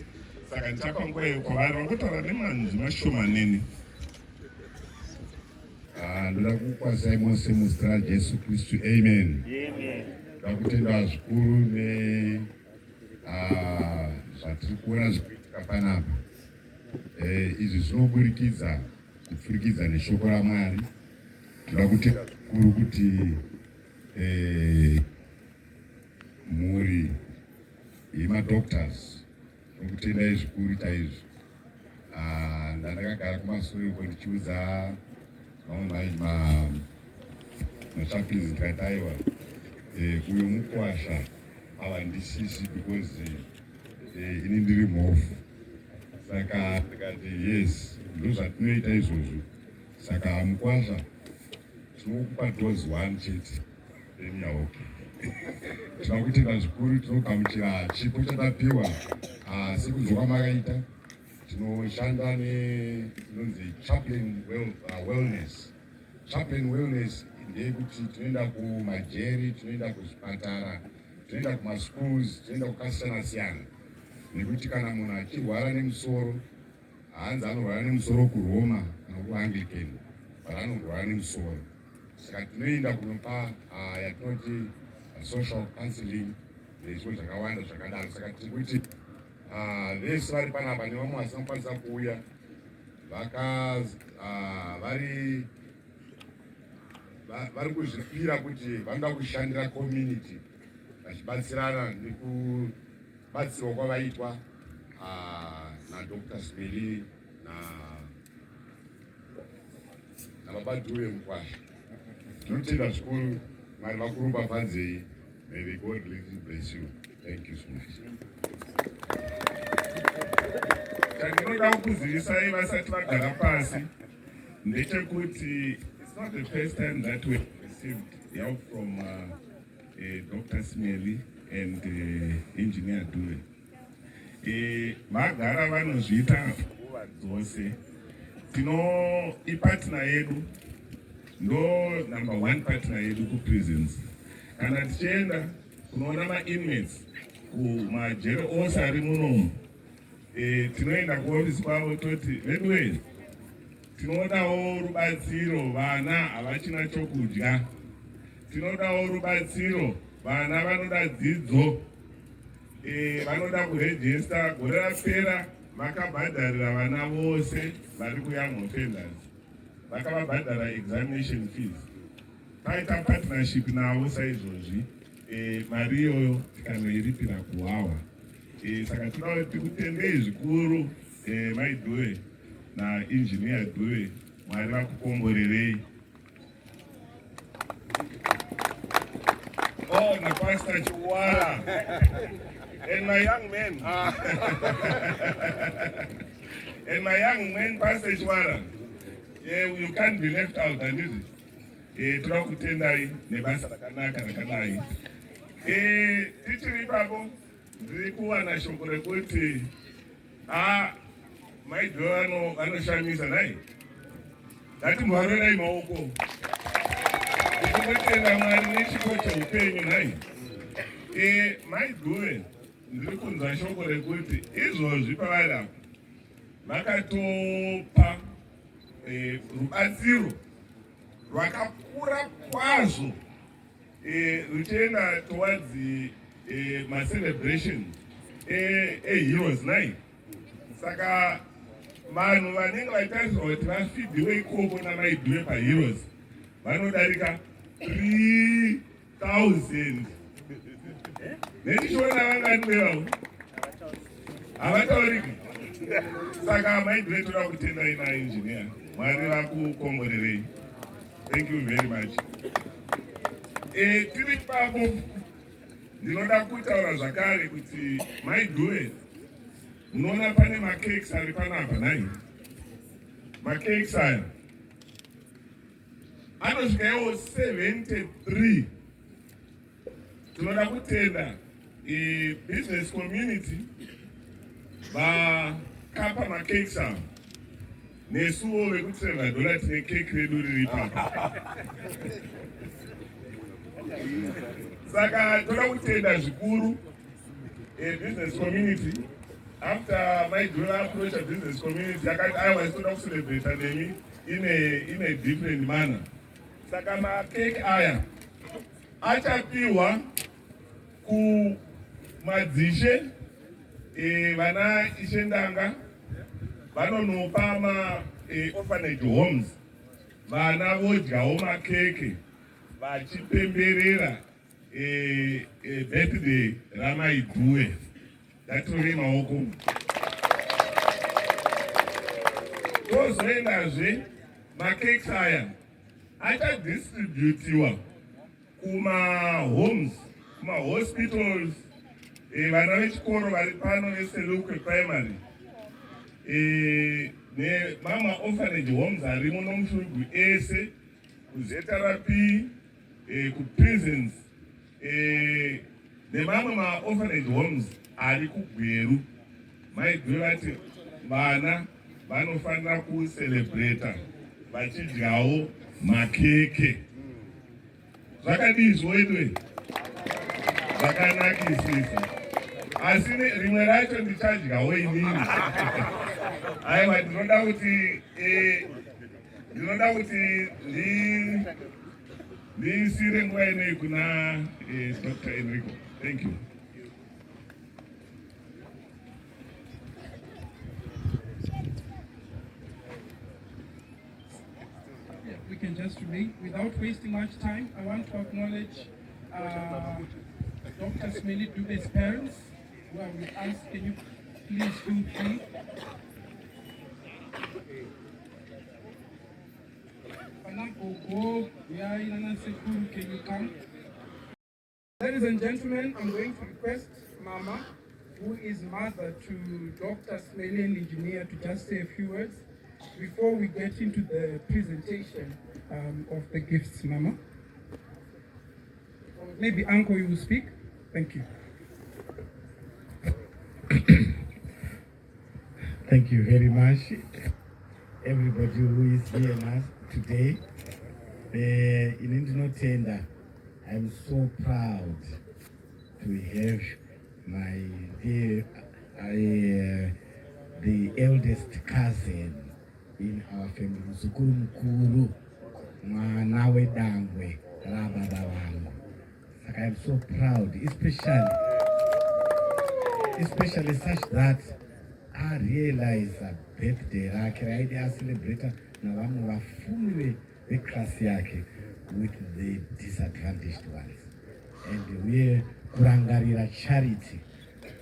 Saka ndichapa nguva iyo kwavari vangotaura nemanzwi mashomanene. Ndoda kukwazai mose muzita raJesu Kristu, amen. Ndoda kutenda zvikuru zvatiri kuona zvikuitika panapa. Izvi zvinoburikidza kupfurikidza neshoko raMwari. Ndoda kutenda zvikuru kuti muri yemadoctors nokutendai zvikuru chaizvo. Ndakagara kumashure uko ndichiudza vamwe machaplains ndikati aiwa uyo mukwasha havandisisi because ini ndiri mhofu. Saka ndikati yes, ndo zvatinoita izvozvo. Saka mukwasha tinokupa dozi 1 chete then you're okay. Tinoda kutenda zvikuru, tinogamuchira chipo chatapiwa sekudzoka makaita. Tinoshanda netinonzi chaplain wellness. Chaplain wellness ndeyekuti tinoenda kumajeri, tinoenda kuzvipatara, tinoenda kumaschools, tinoenda kukasiyana siyana. Nekuti kana munhu achirwara nemusoro, haanzi anorwara nemusoro kuRoma kana kuAnglican, but anorwara nemusoro. Saka tinoenda kunopa yatinoti social counseling nezvimwe zvakawanda zvakadaro. Saka tiri kuti vese vari panapa nevamwe vasingakwanisa kuuya vari kuzvipira kuti vanoda kushandira community vachibatsirana nekubatsirwa kwavaitwa naDr. Smelly nababa Dube mukwasha. Tinotenda zvikuru, Mwari vakuropafadzei. May the God bless you. Thank you so much. Chandinoda kukuzivisai vasati vagara pasi ndechekuti it's not the first time that we received help from Dr. Smelly and Engineer Dube. Vagara vanozviita nguva dzose. Ipartner yedu ndo number 1 partner yedu kuprisons. Kana tichienda kunoona ma-inmates kumajeri ose ari munomu, tinoenda kuofisi kwavo toti vedwe tinodawo rubatsiro, vana havachina chokudya, tinodawo rubatsiro, vana vanoda dzidzo, vanoda kurejista. Gore rapera makabhadharira vana vose vari kuyoung offenders, vakavabhadhara examination fees. Taita partnership navo saizvozvi, mari iyoyo tikanoiripira kuHawa. Saka tinoda kuti tikutendei zvikuru mai Dube naEngineer Dube. Mwari vakukomborerei. Pastor Chiwara and my young men. And my young men, Pastor Chiwara. You can't be left out, and is it? Toda kutendai nebasa rakanaka rakanai. Tichiri ipapo ndiri kuwana shoko rekuti maidhoo anoshamisa nai. Ngatimhorerei maoko. Ndikutenda Mwari nechipo cheupenyu nai. Maidhoo ndiri kunzwa shoko rekuti izvozvi pavari apo vakatopa rubatsiro rwakakura kwazvo ruchienda towards ma-celebration heroes nai. Saka vanhu vanenge vaitariswa kuti vafidhiwe ikoko namaidhiwe paheroes vanodarika 3,000. Netichiona vanganiwevawo havatauriki. Saka maidhiwe toda kutendai naengineer Mwari vakukomborerei. Thank you very much. Tiri papo ndinoda kutaura zvakare kuti maidhuwe unoona pane makekes ari panapa nai. Makekes aya anosvikawo 73. Tinoda kutenda business community vakapa makekes aya nesuwo vekutseva dhola tine keke redu riri papa. Saka toda kutenda zvikuru business community. After my daughter approached a business community, I was told to celebrate nemi in a different manner. Saka ma cake aya achapiwa ku madzishe vana ishendanga vanonopa ma orphanage homes vana vodyawo makeke vachipemberera birthday ramaidhuwe. Ndatorei maoko. Tozoendazve makekes aya achadistributiwa kuma-homes, kuma-hospitals, vana vechikoro vari pano veselukwe primary, nemama orphanage homes arimo nomushurugwi ese, kuzetarapi, kuprisons, nemamwe ma-orphanage homes ari kugweru. Maidhuwe vati vana vanofanira kucelebrata vachidyawo makeke. Zvakadii zvoitwe? Zvakanakisisa. Asi rimwe racho ndichadyawo inini. Aiwa, ndinoda kuti ndiisire nguva inei kuna Dr. Enrico. Thank you. We can just remain. Without wasting much time, I want to acknowledge Dr. Smelly Dube's parents who are with us. Can you please feel free? Can you come? Ladies and gentlemen, I'm going to request Mama, who is mother to Dr. Smelly and engineer, to just say a few words before we get into the presentation of the gifts, Mama. Maybe Uncle, you will speak. Thank you. Thank you very much, everybody who is here now today. In Indonesian, I'm so proud to have my dear, the eldest cousin in our family, Mzukuru Mkuru, mwana wedangwe la baba wangu. I'm so proud, especially such that I realize that birthday I celebrate na vamwe vafumi veklasi yake with the disadvantaged ones, and we kurangarira charity.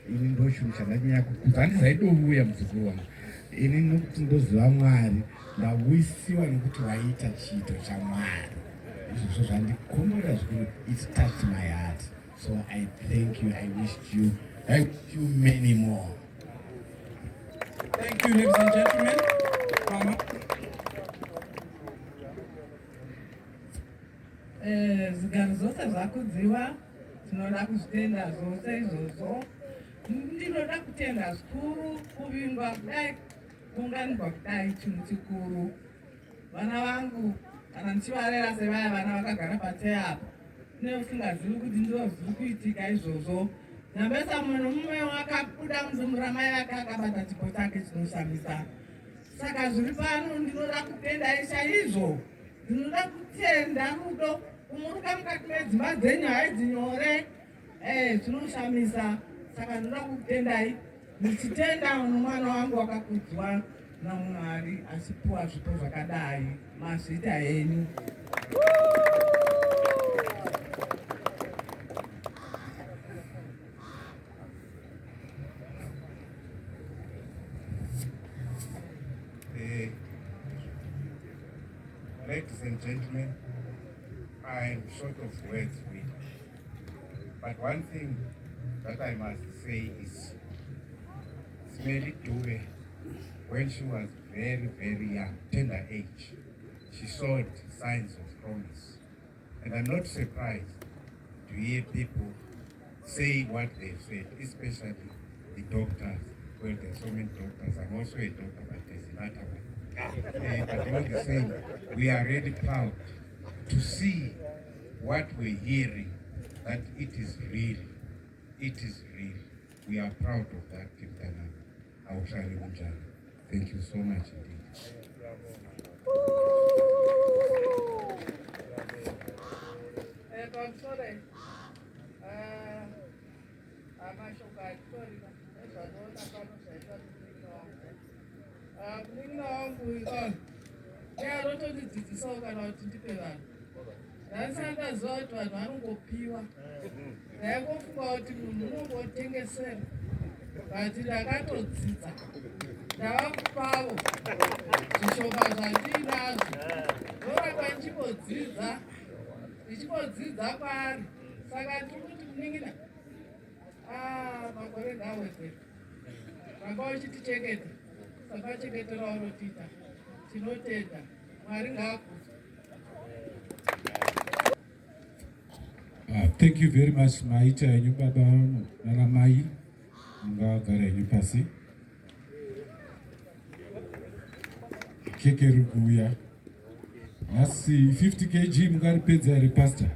Ini ndo chinhu chandanyanya kukuza, handizaidovuya muzukuru wangu. Ini nokuti ndoziva Mwari, ndawisiwa nekuti waita chiito chaMwari. Izvozvo zvandikomora zvikuru. It touched my heart. So I thank you. I wish you many more. Thank you, ladies and gentlemen. Mama. Zigaro zvose zvakudziwa, tinoda kuzvitenda zvose izvozvo. Ndinoda kutenda zvikuru kuvingwa kudai, kuunganidzwa kudai chinhu chikuru. Vana vangu kana ndichivarera sevaya vana vakagara pateya apa, neusingazivi kuti ndizvo zviri kuitika izvozvo. Nyambesa mumwe nomumwe wakabuda mudumbu ramai vake akabata chipo chake chinoshamisa. Saka zviri pano ndinoda kutendai chaizvo. Ndinoda kutenda rudo kumuruka mukati medzimba dzenyu haidzinyore zvinoshamisa. Saka ndinoda kutendai ndichitenda nomwana wangu wakakudzwa naMwari achipuwa zvipo zvakadai. Mazvita henyu. I'm short of words with. But one thing that I must say is, Smelly Dube, when she was very, very young, tender age, she showed signs of promise. And I'm not surprised to hear people say what they've said, especially the doctors. Well, there are so many doctors. I'm also a doctor, but there's another one. But all the same, we are really proud to see what we're hearing, that it is real. It is real. We are proud of that, Tiptana. Thank you so much indeed. I'm sorry. I'm sorry. Ndasanga zoti vanhu vanongopiwa ndaikonfunga kuti munhu unongotengesera but ndakatodzidza ndava kupavo zvishoma zvandinazvo ndoramba ndichimbodzidza kwaari saka ndiri kuti kuningina makore ndawedzera ramba uchitichengeta sakachengeterawo rotita tinotenda mwari ngaakuza. Thank you very much, maita yenyu baba nana mai ngagara yenyu pasi. Keke rukuya. Nasi 50 kg mungaripedza here pastor.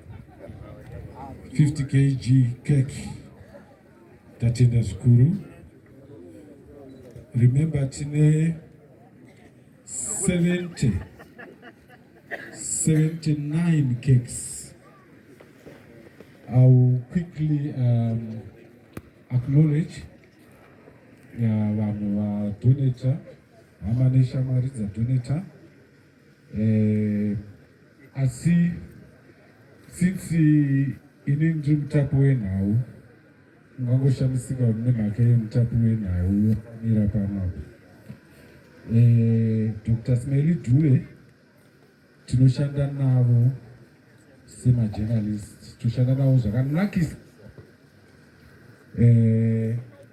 50 kg cake. Tatenda zvikuru. Remember tine 79 cakes. I'll quickly acknowledge vanhu vadonata, vamanesha mari dzadonata. Asi since ini ndiri mutapi wenhau, ungangoshamisika nemhaka yemutapi wenhau mira panopo. Dr. Smelly Dube tinoshanda navo semajournalist, toshanda navo zvakanakisa.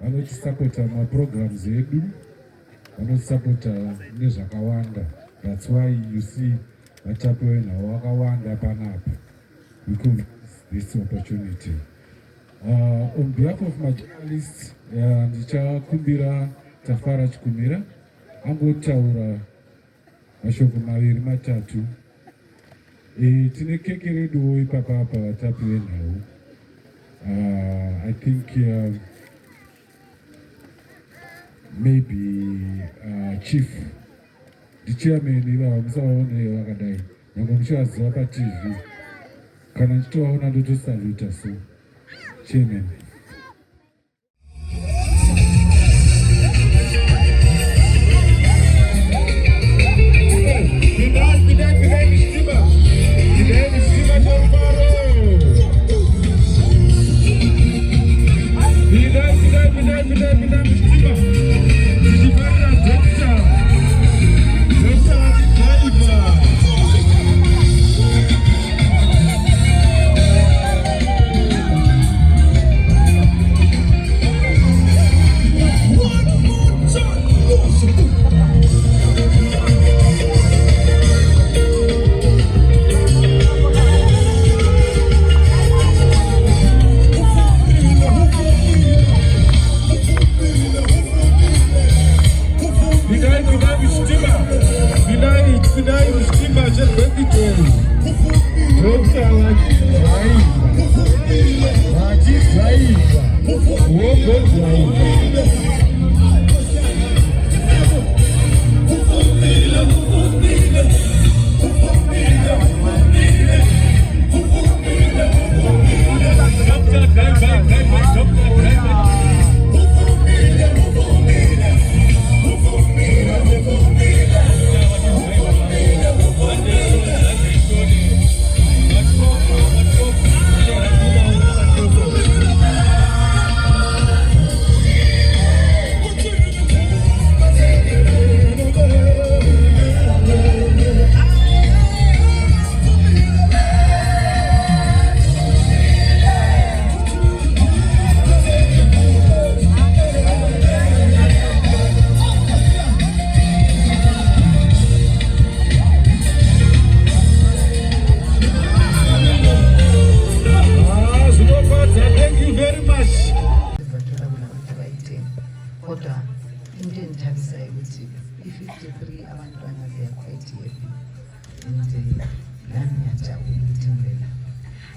Vanotisapota maprograms edu, vanotisapota nezvakawanda. That's why you see vatapi wenhau vakawanda panapa. We could use this opportunity. On behalf of my journalists, ndichakumbira Tafara Chikumira angotaura mashoko maviri matatu. Tine keke reduwo ipapa apa vatapi venhau. I think maybe chief, the chairman ivava musavaone vakadai, nyangwe muchivaziva paTV. Kana ndichivaona ndotosaluta so chairman. kodwa into endithabisayo ukuthi i-53 abantwana they are quite happy and nami ngiyajabula ukuthi ngivela.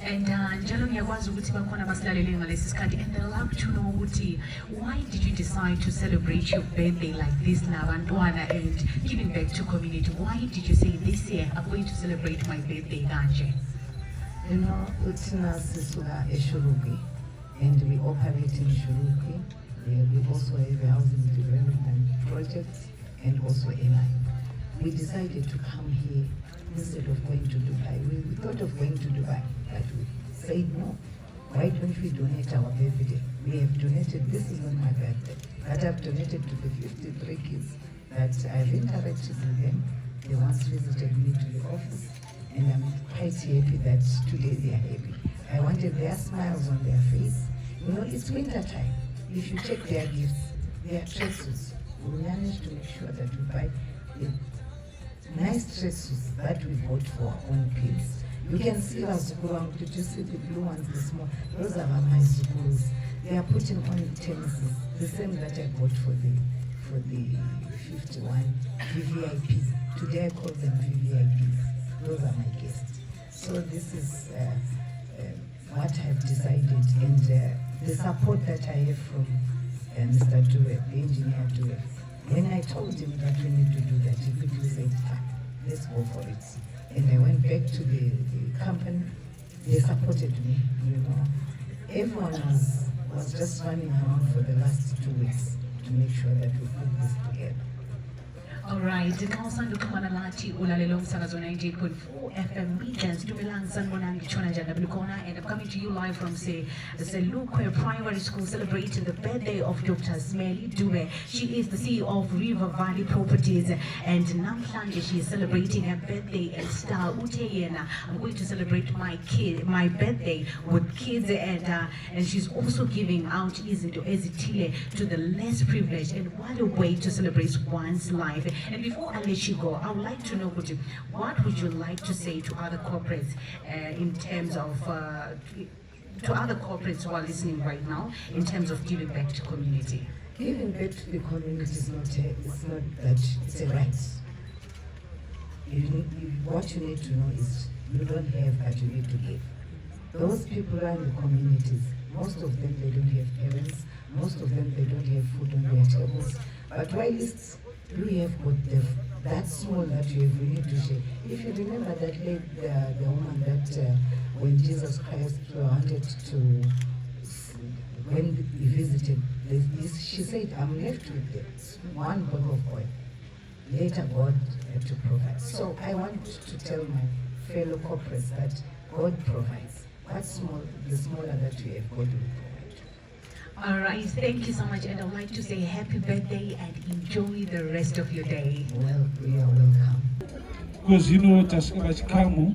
And njalo ngiyakwazi ukuthi bakhona basilalele ngalesi sikhathi, and they'd love to know ukuthi why did you decide to celebrate your birthday like this nabantwana and giving back to community? Why did you say this year I'm going to celebrate my birthday kanje? You know, uthina sisuka eShuruki and we operate in Shuruki. We also have a housing development project and also NI. We decided to come here instead of going to Dubai. We thought of going to Dubai, but we said no. Why don't we donate our birthday? We have donated, this is not my birthday, but I've donated to the 53 kids that I've interacted with them. They once visited me to the office, and I'm quite happy that today they are happy. I wanted their smiles on their face. You know, it's winter time. If you check their gifts, their tracksuits, we managed to make sure that we buy nice tracksuits that we bought for our own kids. You can see our Zukuru. Did you see the blue ones, the small? Those are my Zukurus. They are putting on tennises, the same that I bought for the 51 VVIPs. Today I call them VVIPs. Those are my guests. So this is what I've decided, and the support that I have from Mr. Dube, the engineer Dube. When I told him that we need to do that, he quickly said, let's go for it. And I went back to the company. They supported me, you know. Everyone was just running around for the last 2 weeks to make sure that we put this together. Alright, nawusanda uxhumana lathi ulalelo umsakazo 98.4 FM Weekends. Dumelang sanibonani kuchona njani bukhona, and I'm coming to you live from Selukwe Primary School, celebrating the birthday of Dr. Smelly Dube. She is the CEO of River Valley Properties, and namhlanje she is celebrating her birthday and star uteyena. I'm going to celebrate my birthday with kids, and she's also giving out izinto ezithile to the less privileged, and what a way to celebrate one's life. And before I let you go, I would like to know, what would you like to say to other corporates in terms of, to other corporates who are listening right now, in terms of giving back to community? Giving back to the community is not that it's a right. What you need to know is you don't have, but you need to give. Those people are in the communities. Most of them, they don't have parents. Most of them, they don't have food on their tables. But while it's we have got that small that you have, we need to share. If you remember that lady, the woman that when Jesus Christ wanted to, when he visited, she said, I'm left with one bottle of oil. Later God had to provide. So I want to tell my fellow corporates that God provides. What's small, the smaller that you have, God will provide. All right, thank you so much, and I'd like to say happy birthday and enjoy the rest of your day. Well, we are welcome. Because you know, Tashkaba Chikamu,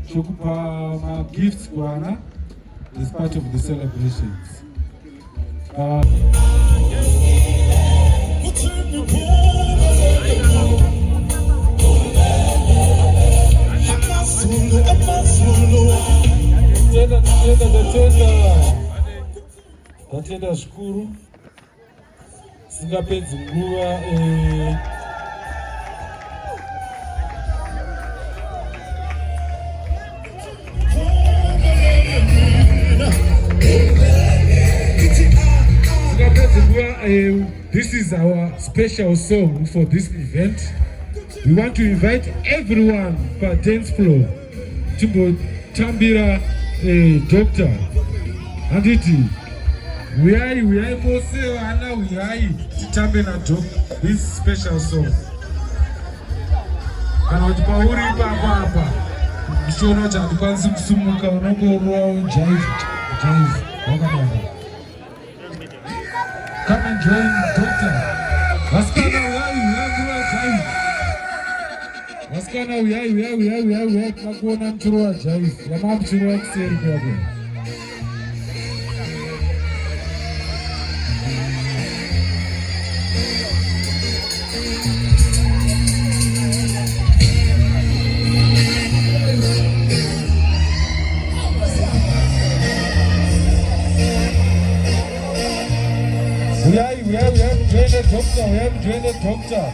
Chokupa, my gifts, Guana, is part of the celebrations. Tatenda shukuru singapedzi nguva this is our special song for this event. We want to invite everyone for dance floor to tambira doctor anditi we mose ana we titambe na doctor this special song kana kuti pauri papa ndichona kuti handikwanisi kusumuka unongorwa jive wakadaro. Come and join doctor. Vaskana jive. Vaskana uyai kuona mchuru wa jive. Yama mchuru wa kuseri kwako. We are doctor, we have joined the doctor.